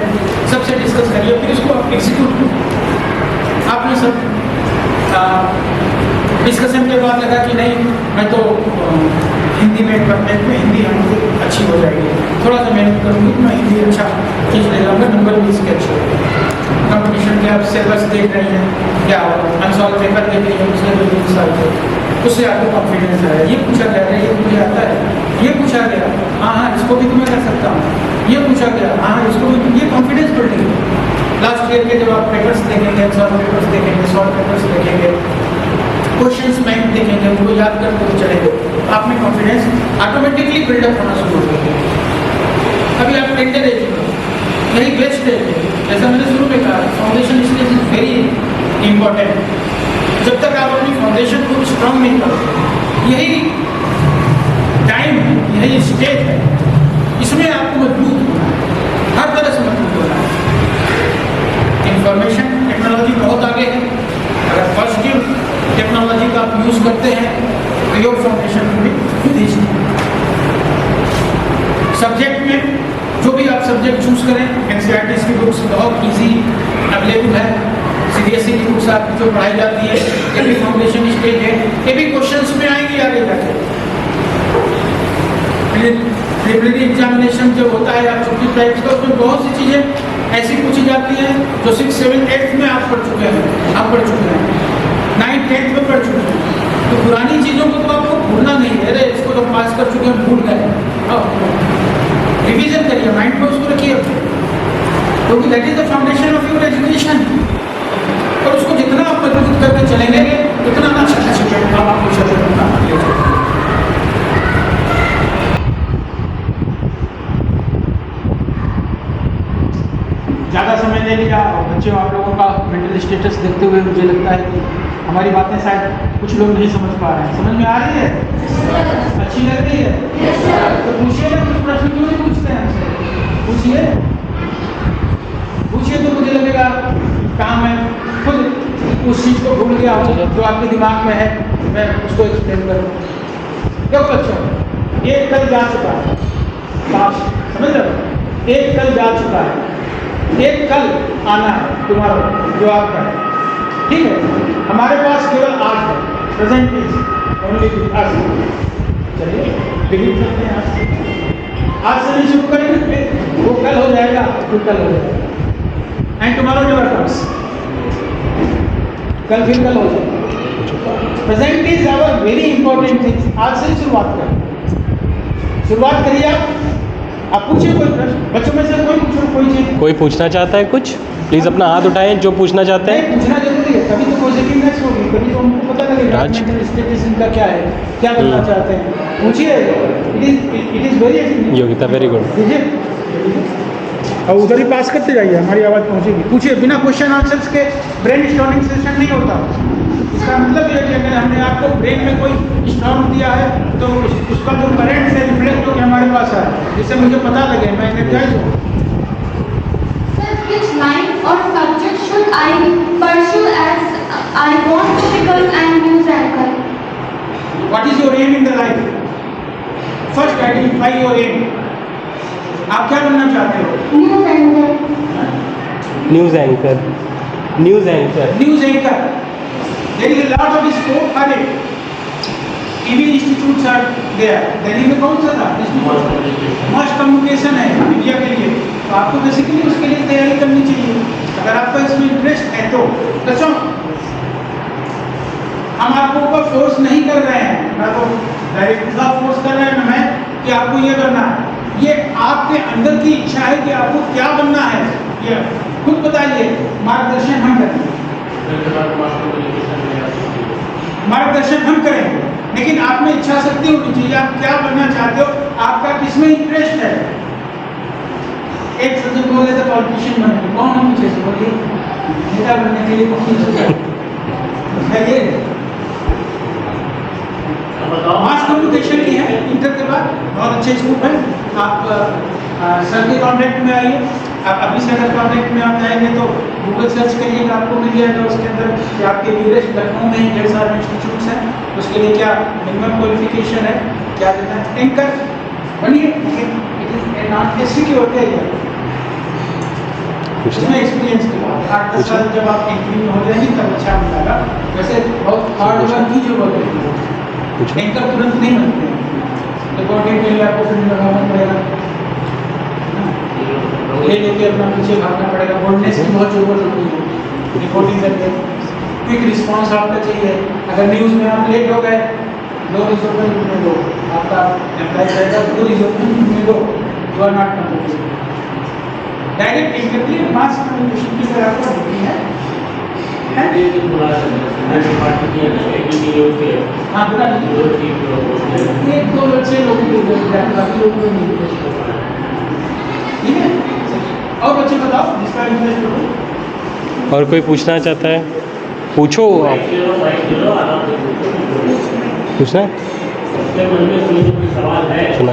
सबसे डिस्कस करिए, फिर इसको आप एग्जीक्यूट करें। आपने सब डिस्कशन के बाद लगा कि नहीं मैं तो हिंदी में पढ़ने में हिंदी हमको अच्छी हो जाएगी, थोड़ा सा मेहनत करूँगी, मैं हिंदी अच्छा चीज़ ले लूँगा, नंबर भी इसके अच्छे होंगे। कंपटीशन के आप सिलेबस देख रही हैं, क्या अनसॉल्व पेपर देख रही हैं, उसमें जो 20 साल के, उससे आपको कॉन्फिडेंस आया, ये पूछा गया है, ये मुझे आता है, ये पूछा गया, हाँ इसको भी तो मैं कर सकता हूँ, ये पूछा गया, हाँ इसको भी, ये कॉन्फिडेंस बढ़ेगी। लास्ट ईयर के जब आप पेपर्स देखेंगे, एग्जाम पेपर्स देखेंगे, सॉल्व पेपर्स देखेंगे, क्वेश्चंस बैंक देखेंगे, उनको याद करते हुए चलेंगे, आप में कॉन्फिडेंस ऑटोमेटिकली बिल्डअप होना शुरू हो जाएगा। अभी आप टेंडर एज में, यही बेस्ट है, जैसा मैंने शुरू में कहा, foundation stage is very important. जब तक आप अपनी फाउंडेशन को स्ट्रांग नहीं करोगे, यही टाइम है, यही स्टेज है, इसमें आपको मजबूत होना है, हर तरह से मजबूत होना है। इंफॉर्मेशन टेक्नोलॉजी बहुत आगे है, अगर पॉजिटिव टेक्नोलॉजी का आप यूज़ करते हैं तो योग फाउंडेशन को भी दीजिए। सब्जेक्ट में जो भी आप सब्जेक्ट चूज करें, एनसीईआरटी की बुक्स बहुत इजी अवेलेबल है, सीबीएसई की बुक्स आपकी जो पढ़ाई जाती है, ये भी फाउंडेशन स्टेज है, ये भी क्वेश्चंस में आएंगी आगे जाके। प्रिलिमिनरी एग्जामिनेशन जब होता है आप छुट्टी टाइप का, उसमें बहुत सी चीज़ें ऐसी पूछी जाती हैं जो 6, 7, 8 में आप पढ़ चुके हैं, आप पढ़ चुके हैं, 9, 10 में पढ़ चुके हैं, तो पुरानी चीज़ों को तो आपको भूलना नहीं है। अरे इसको तो पास कर चुके हैं, भूल गए, रिवीजन करिए, माइंड में उसको रखिए, क्योंकि that is the foundation of your education. और उसको जितना आप मजबूत करके चलेंगे उतना अच्छा आप फ्यूचर में ज़्यादा समय ले लिया और बच्चों आप लोगों का मेंटल स्टेटस देखते हुए मुझे लगता है कि हमारी बातें शायद कुछ लोग नहीं समझ पा रहे हैं। समझ में आ रही है? अच्छी लग रही है? तो पूछिए ना, कुछ प्रश्न क्यों नहीं पूछते हैं हमसे? पूछिए पूछिए, तो मुझे लगेगा कहाँ मैं खुद उस चीज़ को भूल गया हूँ जो आपके दिमाग में है, मैं उसको एक्सप्लेन करूँ। क्यों बच्चों, एक कल जा चुका है, पास समझ रहे हो? एक कल जा चुका है, एक कल आना है तुम्हारा जो आपका है, ठीक है? हमारे पास केवल आज है, प्रेजेंट इज ओनली आज। चलिए बिलीव करते हैं आज से नहीं शुरू करेंगे, फिर वो कल हो जाएगा, फिर कल हो जाएगा, एंड टुमारो नेवर कम्स, कल फिर कल हो जाएगा। Present is our very important thing. आज से शुरुआत करें, शुरुआत करिए आप पूछिए कोई प्रश्न, बच्चों में से कोई पूछो, कोई चीज, कोई पूछना चाहता है कुछ? प्लीज अपना हाथ उठाएं जो पूछना चाहते हैं। पूछना जरूरी है, तभी तो पॉजिटिवनेस होगी, तभी तो हमको पता लगेगा मेंटल स्टेटस इनका क्या है, क्या करना चाहते हैं। पूछिए, it is very Yogita, very good. और उधर ही पास करते जाइए, हमारी आवाज़ पहुंचेगी। पूछिए, बिना क्वेश्चन आंसर्स के ब्रेन स्टॉर्मिंग सेशन नहीं होता। इसका मतलब ये है कि अगर हमने आपको ब्रेन में कोई स्टॉर्म दिया है तो उसका जो करंट है रिफ्लेक्ट होकर हमारे पास आए, जिससे मुझे पता लगे, मैं एनर्जाइज हूँ। Which line or subject should I pursue as I want to become a news anchor? What is your aim in the life? First identify your aim. आप क्या बनना चाहते हो? News anchor. News anchor, news anchor, news anchor. There is a lot of scope for it. TV institutes are there. Delhi में कौन सा था? मास कम्युनिकेशन है मीडिया के लिए, तो आपको बेसिकली उसके लिए तैयारी करनी चाहिए अगर आपका इसमें इंटरेस्ट है तो। बच्चों, हम आपको ऊपर फोर्स नहीं कर रहे हैं, ना तो डायरेक्ट फोर्स कर रहे हैं ना मैं कि आपको ये करना है। ये आपके अंदर की इच्छा है कि आपको क्या बनना है, ये खुद बताइए। मार्गदर्शन हम करेंगे, मार्गदर्शन हम करेंगे, लेकिन आप में इच्छा शक्ति होनी चाहिए। आप क्या बनना चाहते हो, आपका किसमें इंटरेस्ट है। एक सज्जन बोले थे पॉलिटिशियन बनने, कौन है पीछे से बोलिए, नेता बनने के लिए कौन मास कम्युनिकेशन की है इंटर के बाद, बहुत अच्छे स्कूल है। आप सर के कॉन्टेक्ट में आइए। आप अभी से अगर कॉन्टेक्ट में आप जाएंगे तो गूगल सर्च करिएगा, आपको मिल जाएगा उसके अंदर कि आपके नियरेस्ट लखनऊ में ढेर सारे इंस्टीट्यूट्स हैं, उसके लिए क्या मिनिमम क्वालिफिकेशन है, क्या देना है। एंकर बनिए, इट इज नॉट एससी की होते हैं, उसमें एक्सपीरियंस के बाद 8-10 साल जब आप एंकरिंग में हो जाएंगे तब अच्छा मिलेगा। वैसे बहुत हार्ड वर्क की जरूरत है, एंकर तुरंत नहीं बनते हैं, रिपोर्टिंग के लिए आपको फिर लगाना पड़ेगा, ले लेके अपना पीछे भागना पड़ेगा। बोल्डनेस की बहुत जरूरत होती है रिपोर्टिंग करके, क्विक रिस्पांस आपका चाहिए। अगर न्यूज़ में आप लेट हो गए, 2 रिजोल्यूशन में दो, आपका एम्प्लॉय रहेगा 2 रिजोल्यूशन में दो, you are not complete. Direct interview mass communication की तरह आपको होती है। हाँ, बता दीजिए। 1-2 अच्छे लोगों को बाकी लोगों को नहीं, ठीक है। और बच्चे बताओ जिसका इंटरेस्ट हो। और कोई पूछना चाहता है? पूछो आप, पूछना है? सुना।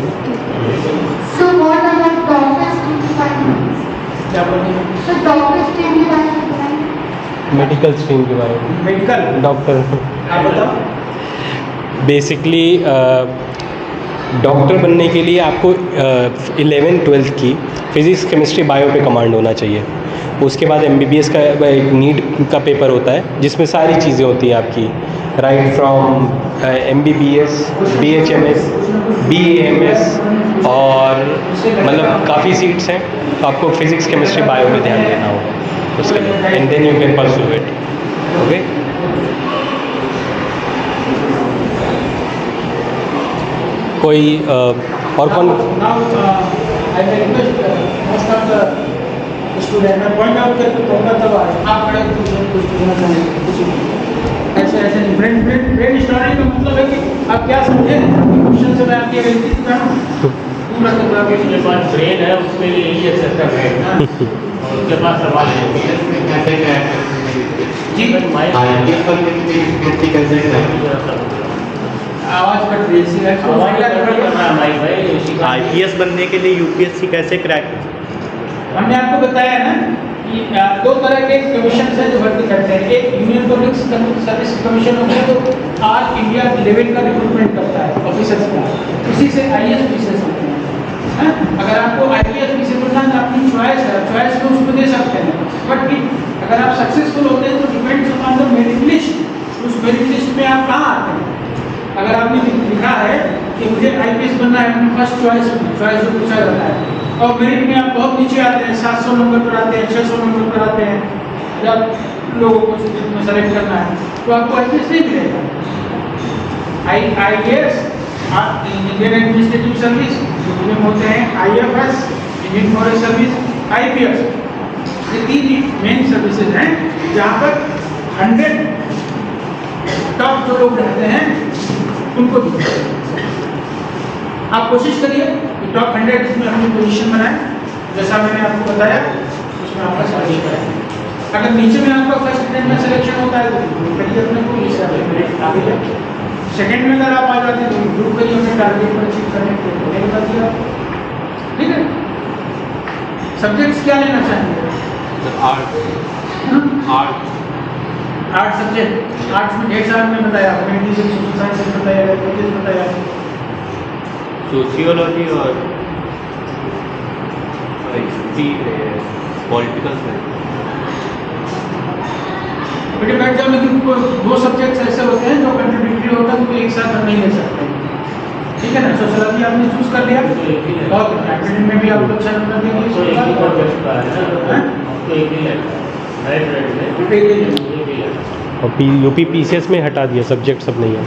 So what about doctors stream? क्या बोलिए? So doctor stream के बारे में बताएं। मेडिकल स्ट्रीम के बारे में। मेडिकल डॉक्टर, आप बताओ। बेसिकली डॉक्टर बनने के लिए आपको 11th-12th की फिज़िक्स केमिस्ट्री बायो पे कमांड होना चाहिए। उसके बाद MBBS का एक नीट का पेपर होता है जिसमें सारी चीज़ें होती हैं आपकी, right from MBBS, BHMS, BAMS, और मतलब काफ़ी सीट्स हैं। तो आपको फिज़िक्स केमिस्ट्री बायो पे ध्यान देना होगा उसके लिए, and then you can pursue it. Okay, कोई और कौन? स्टूडेंट मैं पॉइंट आउट करके कहूँगा तब आप खड़े कुछ कहना चाहेंगे? ऐसे ऐसे नहीं, ब्रेन स्टॉर्मिंग का मतलब है कि आप क्या समझे क्वेश्चन से मैं आपकी एबिलिटी दिखाऊँ। पूरा मेरे पास ब्रेन है, उसके लिए यही सिस्टम है। उसके पास सवाल है कैसे जी कैसे आवाज़ कट रही है IPS बनने के लिए UPSC कैसे क्रैक? हमने आपको बताया ना कि दो तरह के कमीशन है जो भर्ती करते हैं। एक यूनियन पब्लिक सर्विस कमीशन होता है जो ऑल इंडिया लेवल का रिक्रूटमेंट करता है ऑफिसर्स का, उसी से IAS ऑफिसर्स होते हैं। अगर आपको IPS ऑफिसर बनना है अपनी चॉइस है, चॉइस में उसको दे सकते हैं, बट अगर आप सक्सेसफुल होते हैं तो depends upon the merit list, उस मेरिट लिस्ट में आप कहाँ आते हैं। अगर आपने लिखा है कि मुझे IPS बनना है, अपनी फर्स्ट चॉइस जो पूछा जाता है, और मेरिट में आप बहुत नीचे आते हैं, 700 नंबर पर आते हैं, 600 नंबर पर आते हैं, जब लोगों को सेलेक्ट करना है तो आपको IPS नहीं मिलेगा। IAS इंडियन एडमिनिस्ट्रेटिव सर्विस, जिनमें होते हैं IFS Indian forest service, IPS, ये तीन मेन सर्विसेज हैं जहाँ पर 100 टॉप जो लोग रहते हैं उनको भी आप कोशिश करिए कि टॉप 100 इसमें अपनी पोजीशन बनाएं, जैसा मैंने आपको बताया उसमें आपका सर्विस करें। अगर नीचे में आपका फर्स्ट ग्रेड में सिलेक्शन होता है तो करिए अपने को इस आगे जाए। सेकेंड में अगर आप आ जाते हैं तो इम्प्रूव करिए अपने टारगेट पर अचीव करने के लिए बता दिया, ठीक है। सब्जेक्ट्स क्या लेना चाहेंगे? आर्ट सब्जेक्ट, आर्ट्स में ढेर सारे में बताया, ह्यूमैनिटीज, सोशल साइंस बताया, लैंग्वेजेस बताया, सोशियोलॉजी और पॉलिटिकल साइंस। बेटे बैठ जाओ, लेकिन दो सब्जेक्ट्स ऐसे होते हैं जो कंट्रीब्यूटरी होता है तो एक साथ हम नहीं ले सकते, ठीक है ना। सोशियोलॉजी आपने चूज कर लिया, बहुत एकेडमिक में भी आपको अच्छा नंबर देंगे। और यूपी PCS में हटा दिया सब्जेक्ट, सब नहीं है,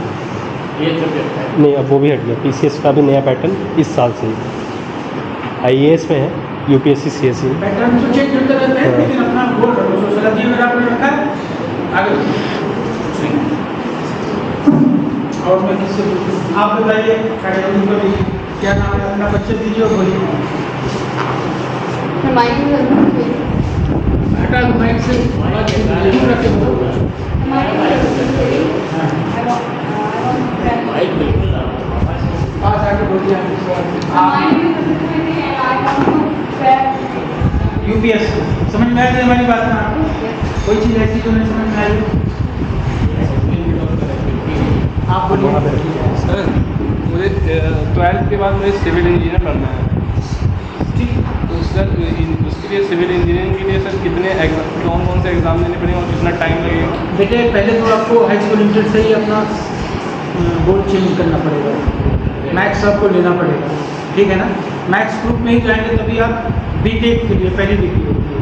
नहीं अब वो भी हट गया। PCS का भी नया पैटर्न इस साल से IAS में है, UPSC CSE में पैटर्न तो चेंज होते रहते हैं, लेकिन अपना गोल रखो। सोशियोलॉजी अगर आपने रखा है आगे और मैं किससे पूछूं? आप बताइए, क्या नाम है अपना, बच्चे दीजिए और बोलिए। हटा दो माइक से, जरूर रखे हो। पास आके बोलिए। UPSC समझ में आया हमारी बात में आपको? कोई चीज़ ऐसी जो नहीं समझ में आई आप बोलिए। सर मुझे 12th के बाद मुझे सिविल इंजीनियर पढ़ना है, ठीक, तो सर उसके लिए सिविल इंजीनियरिंग के लिए सर कितने एग्जाम, कौन से एग्ज़ाम देने पड़ेंगे और कितना टाइम लगेगा? बेटे पहले तो आपको हाई स्कूल इंटर से ही अपना बोर्ड चेंज करना पड़ेगा, मैथ्स आपको लेना पड़ेगा, ठीक है ना। मैथ्स ग्रुप में ही जाएंगे तभी आप BTech के लिए पहली डिग्री होती है,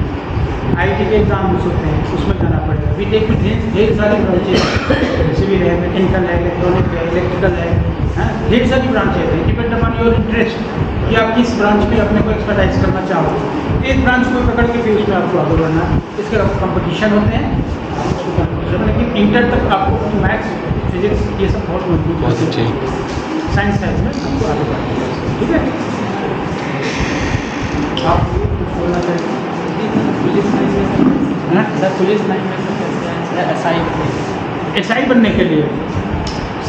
IT के एग्जाम्स होते हैं उसमें जाना पड़ेगा। BTech में ढेर सारी ब्रांचेज हैं, सिविल है, मैकेनिकल है, इलेक्ट्रॉनिक है, इलेक्ट्रिकल है, ढेर सारी ब्रांचेज हैं। डिपेंड अपॉन योर इंटरेस्ट कि आप किस ब्रांच में अपने को एक्सपर्टाइज करना चाहो। एक ब्रांच को पकड़ के फिर उसमें आपको आगे बढ़ना है। इसके कंपटीशन होते हैं, लेकिन इंटर तक आपको मैथ्स, फिजिक्स ये सब बहुत मजबूत होते हैं। साइंस साइंस में आपको आगे बढ़ना है, ठीक है। आप बोलना चाहिए पुलिस लाइन में SI बनने के लिए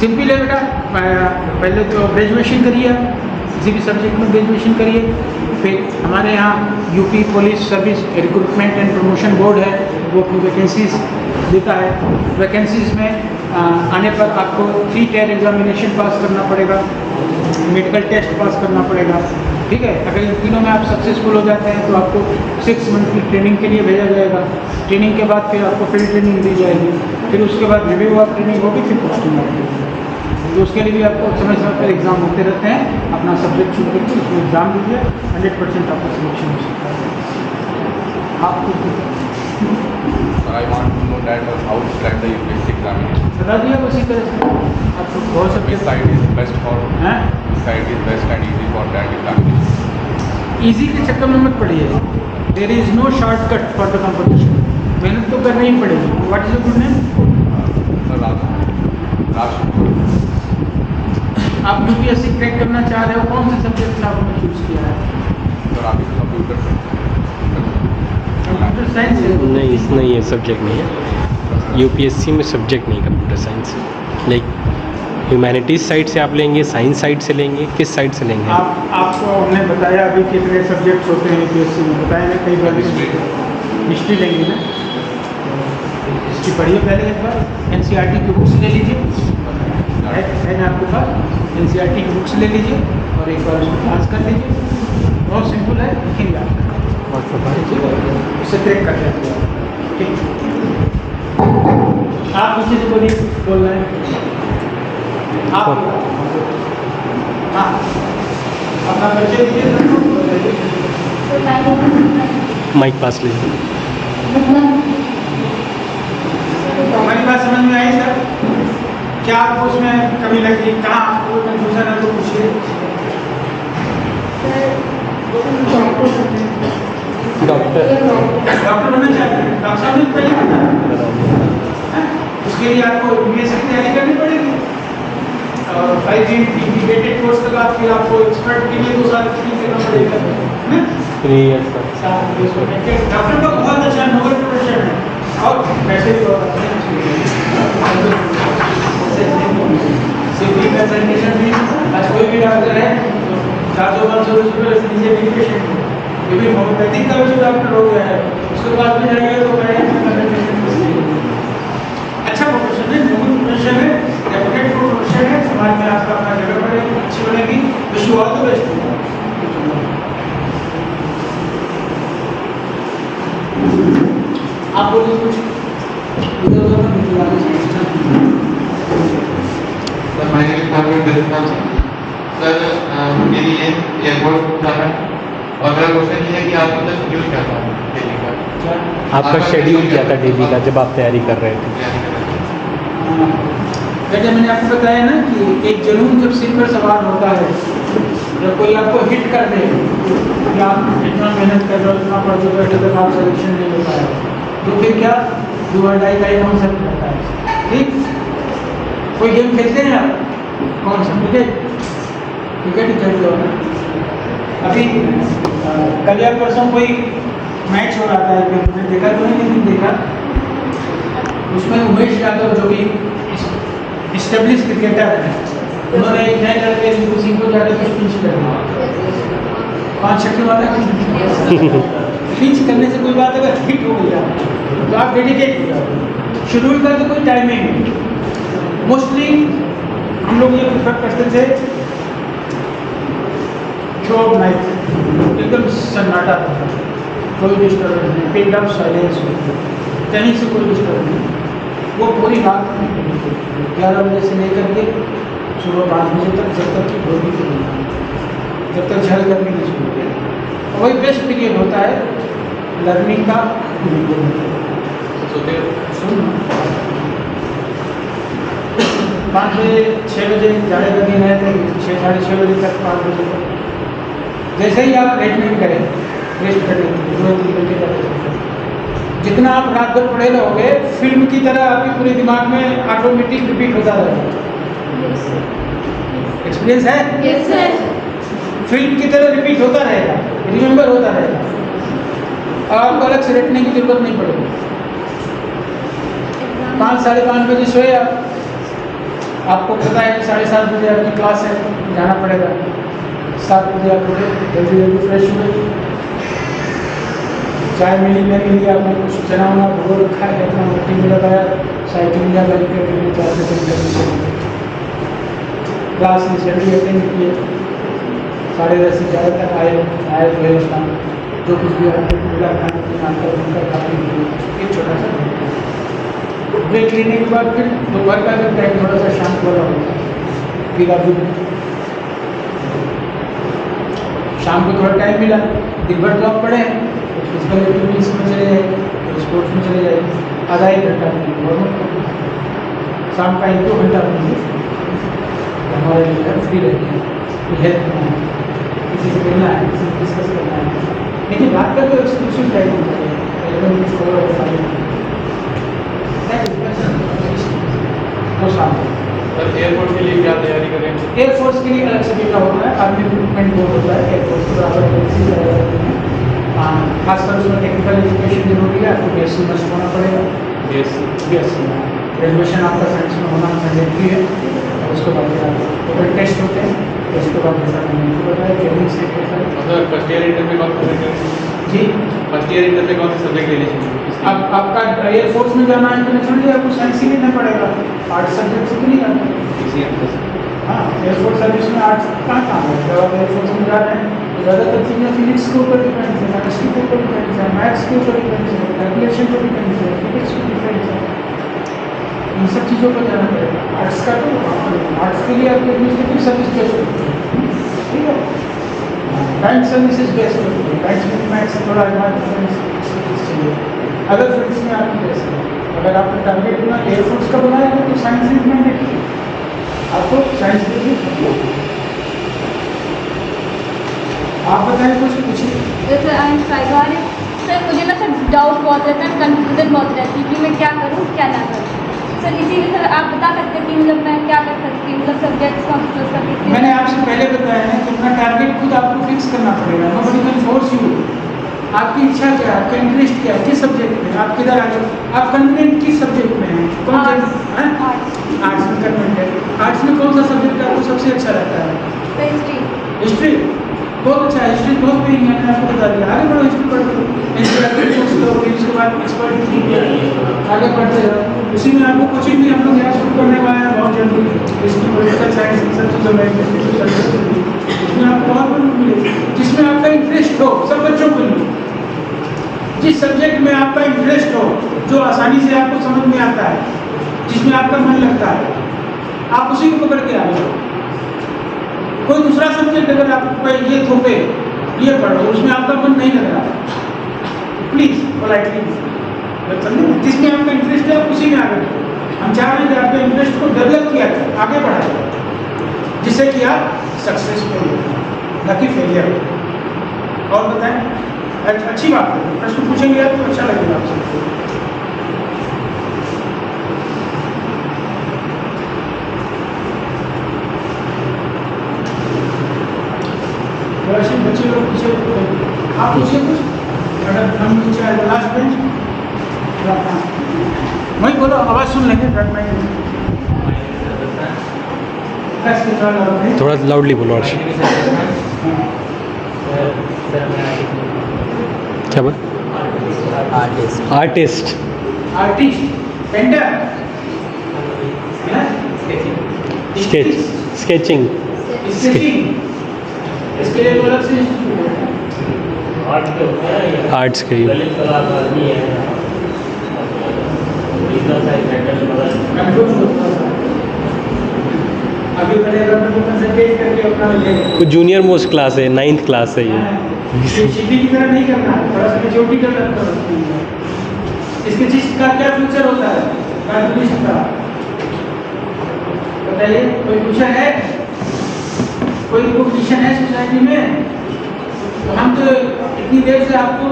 सिंपल है बेटा, पहले तो ग्रेजुएशन करिए, किसी भी सब्जेक्ट में ग्रेजुएशन करिए, फिर हमारे यहाँ UP police service recruitment and promotion board है, वो अपनी वैकेंसीज देता है। वैकेंसीज में आने पर आपको 3 टायर एग्जामिनेशन पास करना पड़ेगा, मेडिकल टेस्ट पास करना पड़ेगा, ठीक है। अगर इन तीनों में आप सक्सेसफुल हो जाते हैं तो आपको 6 मंथ की ट्रेनिंग के लिए भेजा जाएगा। ट्रेनिंग के बाद फिर आपको फील्ड ट्रेनिंग दी जाएगी, फिर उसके बाद रिव्यू ऑफ ट्रेनिंग होगी, फिर पोस्टिंग होगी। तो उसके लिए भी आपको समय समय पर एग्ज़ाम होते रहते हैं। अपना सब्जेक्ट चुन करके उसमें एग्ज़ाम दीजिए, 100% आपका सिलेक्शन हो सकता है। आप I want to know that how to crack the UPSC examination. बता दिया उसी तरह से आपको बहुत Which subject side is best for? हैं। Which side is best and easy for that examination? Easy के चक्कर में मत पड़िए, there is no shortcut for the competition, मेहनत तो करनी ही पड़ेगी। What is your good name? Raj. आप UPSC क्रैक करना चाह रहे हो, कौन से सब्जेक्ट आपने चूज़ किया है? Sir, अभी तो कंप्यूटर कंप्यूटर साइंस है। नहीं, इसमें ये सब्जेक्ट नहीं है, यूपीएससी में सब्जेक्ट नहीं computer science. Like humanities side से आप लेंगे, साइंस साइड से लेंगे, किस साइड से लेंगे? आपको हमने बताया अभी कितने सब्जेक्ट्स होते हैं यूपीएससी में, बताया ना कई बार। हिस्ट्री लेंगे ना, हिस्ट्री पढ़िए पहले एक बार, एनसीईआरटी की बुक्स ले लीजिए, है ना आपके पास, एनसीईआरटी की बुक्स ले लीजिए और एक बार उसको क्लास कर लीजिए। बहुत सिंपल है, लिखेंगे आप उससे क्रैक कर लेंगे। ठीक, आप मुझे तो बोलिए, बोल रहे हैं आप। हाँ, अपना परिचय दीजिए। माइक पास लीजिए। हमारी बात समझ में आई सर? क्या आपको उसमें कमी लगी, कहाँ आपको कन्फ्यूजन है तो पूछिए। डॉक्टर बनना चाहते हैं, डॉक्टर साहब ने पहले बताया, उसके लिए आपको यूपीएससी की तैयारी करनी पड़ेगी और 5 इंटीग्रेटेड कोर्स तक फिर आपको एक्सपर्ट के लिए 2 साल फीस देना पड़ेगा, है 3 इयर्स का। डॉक्टर का बहुत अच्छा नोबल प्रोफेशन है और पैसे भी बहुत अच्छे प्रेजेंटेशन भी। आज कोई भी डॉक्टर है 400-500 रुपये नीचे मेडिकेशन, ये भी होम्योपैथिक का भी जो डॉक्टर हो गया है उसके पास भी जाएंगे तो अच्छा प्रोफेशन है, नोबल प्रोफेशन है, रेपुटेड प्रोफेशन है, समाज में आपका अपना जगह बनेगी, अच्छी बनेगी। Wish you all the best. आप बोलिए कुछ sir my name is Harvin Dilkhan sir. मेरी एयरपोर्ट का है और मेरा क्वेश्चन ये है कि आप मतलब शेड्यूल क्या था दिल्ली का? आपका शेड्यूल क्या था डेली का जब आप तैयारी कर रहे थे? बेटे मैंने आपको बताया ना कि एक जुनून जब सिर पर सवार होता है, जब कोई आपको हिट कर दे कि आप इतना मेहनत कर रहे हो, इतना पढ़ चुके हो, तक आप सिलेक्शन नहीं हो पाए, तो फिर क्या डू और डाई का कॉन्सेप्ट रहता है। ठीक, कोई गेम खेलते हैं आप, कौन सा? क्रिकेट ही खेलते हो ना। अभी कल या परसों कोई मैच हो रहा था, मैंने देखा तो नहीं देखा, उसमें उमेश यादव जो कि इस्टेब्लिश क्रिकेटर है, उन्होंने एक नए लड़के रिंकू सिंह को जाकर कुछ पिंच कर दिया, 5 छक्के वाला पिंच करने से कोई बात अगर हिट हो गया तो आप डेडिकेट हो जाओ। शेड्यूल का तो कोई टाइमिंग नहीं। मोस्टली हम लोग ये प्रिफर करते थे थ्रू आउट नाइट, एकदम सन्नाटा, कोई डिस्टर्बेंस नहीं, पिन अप साइलेंस, कहीं से कोई डिस्टर्ब नहीं। वो पूरी रात 11 बजे से लेकर के सुबह 5 बजे तक, जब तक की धोबी की नहीं, जब तक झल गर्मी नहीं शुरू। वही बेस्ट पीरियड होता है लर्निंग का। 5 बजे 6 बजे जाने लगे हैं तो 6-6:30 बजे तक, 5 बजे तक जैसे ही आप रेस्ट करें, रेस्ट करने 2-3 घंटे का, जितना आप रात भर पढ़े रहोगे फिल्म की तरह आपके पूरे दिमाग में ऑटोमेटिक रिपीट होता रहेगा। एक्सपीरियंस है? Yes, sir. फिल्म की तरह रिपीट होता रहेगा, रिमेंबर होता रहेगा और आपको अलग से रटने की जरूरत नहीं पड़ेगी। 5-5:30 बजे सोए आपको पता है कि 7:30 बजे आपकी क्लास है, जाना पड़ेगा। 7 बजे आप उठे, जल्दी फ्रेश हुए, चाय मिली नहीं मिली, आपने कुछ चना वना भगो रखा है, अपना मिट्टी में लगाया, साइकिल या गाड़ी करके 4 से क्लास में स्टडी अटेंड किए, 10:30 से 11 तक आए तो शाम जो कुछ भी आपको मिला खाने पीना उनका काफ़ी एक छोटा सा ब्रेक लेने के बाद फिर दोपहर का जब टाइम थोड़ा सा शांत वाला होता है, फिर अभी शाम को थोड़ा टाइम मिला, दिन भर तो आप पढ़े फिजिकल एक्टिविटीज में चले जाए, स्पोर्ट्स में चले जाए, आधा 1 घंटा नॉर्मल, शाम का 1-2 घंटा हमारे लिए फ्री रहते हैं। हेल्थ किसी से मिलना है, किसी से डिस्कस करना है, लेकिन बात का तो एक्सक्लूसिव टाइम होता है, वो शाम सर एयरपोर्ट के लिए क्या तैयारी करें? एयरफोर्स के लिए अलग से डेटा होता है, आर्मी रिक्रूटमेंट बोर्ड होता है, एयरफोर्स के बराबर वैकेंसी लगाई जाती है खासकर उसमें टेक्निकल एजुकेशन जरूरी है, आपको BSc मस्ट होना पड़ेगा। BSc में ग्रेजुएशन आपका साइंस में होना मैंडेटरी है। और उसके बाद फिर आपको टेस्ट होते हैं, टेस्ट के बाद जैसा मैंने आपको बताया ट्रेनिंग से कैसा। मतलब फर्स्ट ईयर इंटर में कौन सा सब्जेक्ट जी फर्स्ट ईयर इंटर में कौन सा सब्जेक्ट लेने चाहिए? अब आपका एयरफोर्स में जाना है तो नेचुरली आपको साइंस ही लेना पड़ेगा, आर्ट्स सब्जेक्ट से तो नहीं जाना। इसी अंदर से हाँ, एयरफोर्स सर्विस में आर्ट्स कहाँ काम है? जब आप एयरफोर्स में जा रहे हैं तो ज़्यादातर चीज़ें फिजिक्स के ऊपर डिपेंड है, केमिस्ट्री के ऊपर डिपेंड है, मैथ्स के ऊपर डिपेंड है, कैलकुलेशन पर डिपेंड है, फिजिक्स पर डिपेंड है। इन सब चीज़ों पर जाना पड़ेगा। आर्ट्स का तो आर्ट्स के लिए आपको एडमिनिस्ट्रेटिव सर्विस बेस्ट होती है, ठीक है। बैंक सर्विसेज बेस्ट होती है, बैंक में मैथ्स से थोड़ा एडवांस चाहिए। अदर फील्ड्स में आपकी जैसे अगर आपका टारगेट अपना एयरफोर्स का बनाया है तो साइंस इज मैंडेटरी, आपको साइंस लेनी है। आप बताएं कुछ पूछिए। जैसे आई एम साइगार सर, मुझे ना सर डाउट बहुत रहता है, कन्फ्यूजन बहुत रहती है कि मैं क्या करूँ क्या ना करूँ। सर इसीलिए सर आप बता सकते हैं कि मतलब मैं क्या कर सकती हूँ, मतलब सब्जेक्ट्स कौन से चूज करती हूँ। मैंने आपसे पहले बताया है कि अपना टारगेट खुद आपको फिक्स करना पड़ेगा, नोबडी कैन फोर्स यू। आपकी इच्छा क्या है, आपका इंटरेस्ट क्या है, किस सब्जेक्ट में आप किधर आगे, आप कन्वीनियंट किस सब्जेक्ट में हैं, कौन सा आर्ट्स में कन्वीनियंट है। आर्ट्स में कौन सा सब्जेक्ट आपको सबसे अच्छा लगता है? हिस्ट्री बहुत अच्छा है, हिस्ट्री बहुत भी मैंने आपको बता दिया। आगे बढ़ो, हिस्ट्री पढ़ लो, फिर उसके बाद एक्सपर्ट आगे बढ़ते जाओ। उसी में आपको कोचिंग भी हम लोग यहाँ शुरू करने वाले हैं बहुत जल्दी, हिस्ट्री पॉलिटिकल साइंस इन सब चीज़ों में उसमें आपको और भी मिलेगी जिसमें आपका इंटरेस्ट हो। सब बच्चों को लिए जिस सब्जेक्ट में आपका इंटरेस्ट हो, जो आसानी से आपको समझ में आता है, जिसमें आपका मन लगता है, आप उसी को पकड़ के आ जाओ। कोई दूसरा सब्जेक्ट अगर आपको ये थोपे ये पढ़ो, उसमें आपका मन नहीं लग रहा, प्लीज पोलाइटली समझे, जिसमें आपका इंटरेस्ट है आप उसी में आगे बढ़ो। हम चाह रहे हैं कि आपके इंटरेस्ट को डेवलप किया जाए, आगे बढ़ाया जाए, जिससे कि आप सक्सेसफुल हो, न कि फेलियर हो। और बताएं, अच्छी बात है, प्रश्न पूछेंगे आप तो अच्छा लगेगा आपसे। बच्चे लोग पूछे, आप पूछिए कुछ। अगर हम नीचे आए लास्ट बेंच, वही बोलो, आवाज़ सुन लेंगे। थोड़ा लाउडली बोलो अर्श। क्या बोल? Artist painter, sketching. इसके लिए तो अलग से इंस्टीट्यूट है। आर्ट्स के लिए अभी मैंने कंसंट्रेट करके अपना कुछ जूनियर मोस्ट क्लास है, 9th क्लास है ये। चीटी की तरह नहीं करना है, थोड़ा सा मेच्योरिटी डेवलप करना। इसके चीज का क्या फ्यूचर होता है, कंट्रीब्यूशन का बताइए। कोई फ्यूचर है, कोई रिकॉग्निशन है सोसाइटी में? तो हम तो इतनी देर से आपको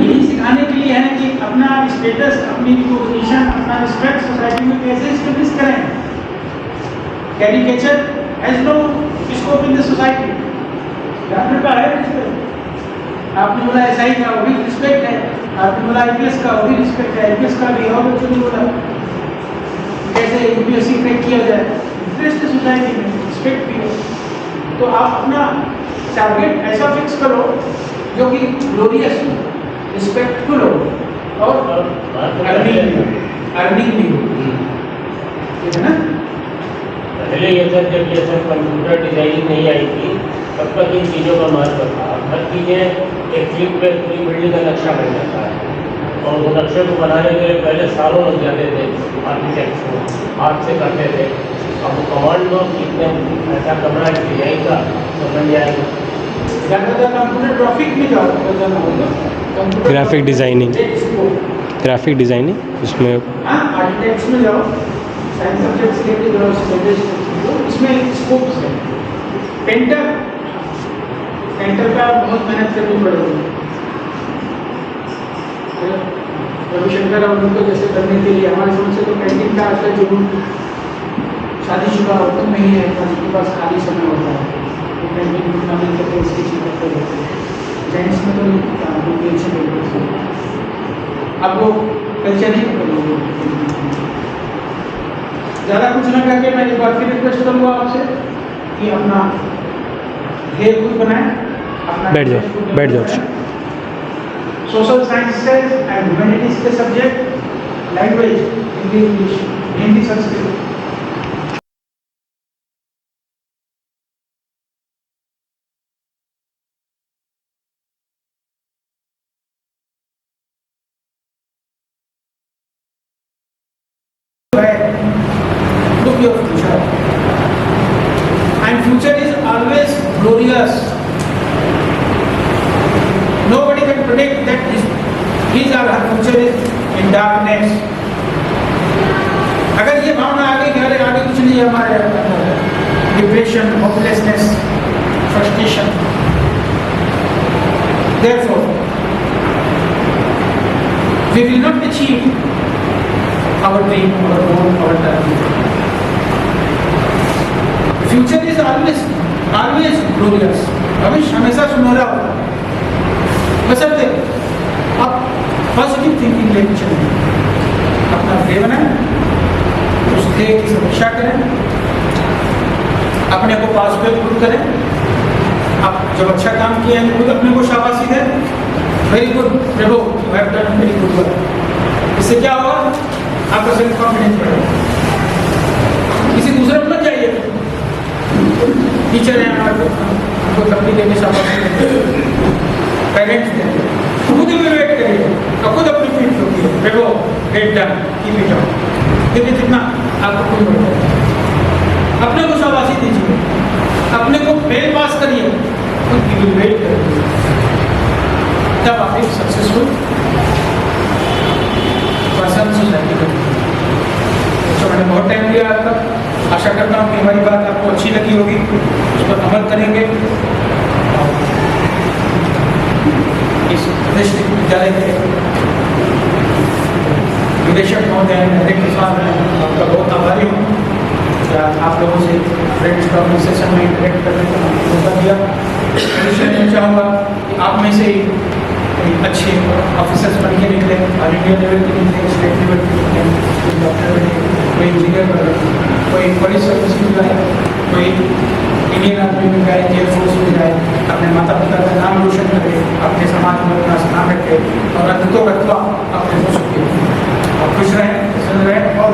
यही सिखाने के लिए है कि अपना स्टेटस, अपनी रिकॉग्निशन, अपना रिस्पेक्ट सोसाइटी में कैसे एस्टेब्लिश करें। Caricature has no scope in the society. Doctor का है रिस्पेक्ट, आपने बोला एसआई का वो भी रिस्पेक्ट है, आपने बोला आईपीएस का वो भी रिस्पेक्ट है, आईपीएस का भी और बच्चों ने बोला कैसे यूपीएससी क्रैक किया जाए। इंटरेस्ट है सोसाइटी में, रिस्पेक्ट भी हो। तो आप अपना टारगेट ऐसा फिक्स करो जो कि ग्लोरियस हो, रिस्पेक्टफुल हो और अर्निंग भी हो, ठीक है ना। पहले ये सर जब ये सब कंप्यूटर डिजाइनिंग नहीं आई थी तब तक इन चीज़ों का महत्व था। हर चीज़ें एक क्लिक पे पूरी बिल्डिंग का नक्शा बन जाता है और वो नक्शे को बनाने के लिए पहले सालों लग जाते थे आर्किटेक्ट्स को, हाथ से करते थे। अब वो कमांड दो कितने ऐसा करना है डिजाइन का तो बन जाएगा। ज़्यादातर कंप्यूटर ग्राफिक में जाओ, ग्राफिक डिज़ाइनिंग उसमें आर्किटेक्ट्स में जाओ, साइंस सब्जेक्ट्स लेके जाओ, इसमें स्कोप्स है। पेंटर का बहुत मेहनत करनी पड़ेगी। रविशंकर और उनको जैसे करने के लिए हमारे समझ से तो पेंटिंग का आजकल जुनून शादीशुदा औरतों में ही है, जिनके पास खाली समय होता है वो पेंटिंग स्केचिंग करते रहते हैं। जेंट्स में तो अब वो कल्चर नहीं करोगे। ज़्यादा कुछ ना करके मैं एक बार फिर रिक्वेस्ट करूँगा आपसे कि अपना हेयर कुछ बनाएं, अपना बैठ जाओ। सोशल साइंसेज एंड ह्यूमैनिटीज के subject, language Hindi, English, Hindi, Sanskrit. Look your future, and future is always glorious. Nobody can predict that his or her future is in darkness. अगर ये भावना आगे कि अरे आगे कुछ नहीं है हमारे अंदर, depression, hopelessness, frustration, therefore we will not achieve our dream, our goal, our target. Future is always glorious. भविष्य हमेशा सुनहरा होगा, बशर्ते आप पॉजिटिव थिंकिंग लेके चलें, अपना ध्येय बनाएं, उस ध्येय की समीक्षा करें, अपने को पॉजिटिव खुद करें। आप जब अच्छा काम किए हैं खुद अपने को शाबाशी दें, very good Prabhu, you have done very good work. इससे क्या होगा? आपका सेल्फ कॉन्फिडेंस बढ़ेगा। किसी दूसरे को मत जाइए, टीचर हैं आपको तकली देने शाबाशी देंगे, पेरेंट्स देंगे, खुद इवेलुएट करिए और खुद अपनी फील्ड होगी, Prabhu get done, keep it up. देखिए जितना आपको खुद बढ़ेगा। अपने को शाबाशी दीजिए, अपने को फेल पास करिए, खुद इवेलुएट करिए, तब आप एक सक्सेसफुल पर्सन सोसाइटी बनेंगे। तो मैंने बहुत टाइम लिया आपका, आशा करता हूँ कि हमारी बात आपको अच्छी लगी होगी, उस पर अमल करेंगे। इस डिस्ट्रिक्ट विद्यालय के निदेशक महोदय डायरेक्टर साहब हैं, आपका बहुत आभारी हूँ कि आप लोगों से ब्रेन स्टॉर्मिंग सेशन में इंटरेक्ट करने का मौका दिया। मैं चाहूँगा कि आप में से अच्छे ऑफिसर्स बन के निकले, ऑल इंडिया लेवल के निकले, स्टेट लेवल के निकले, कोई डॉक्टर बने, कोई इंजीनियर बने, कोई पुलिस सर्विस में जाए, कोई इंडियन आर्मी में जाए, एयरफोर्स में जाए, अपने माता पिता का नाम रोशन करे, अपने समाज में अपना स्थान रखे और अंततोगत्वा अपने को सुखी। आप खुश रहें, प्रसन्न रहें और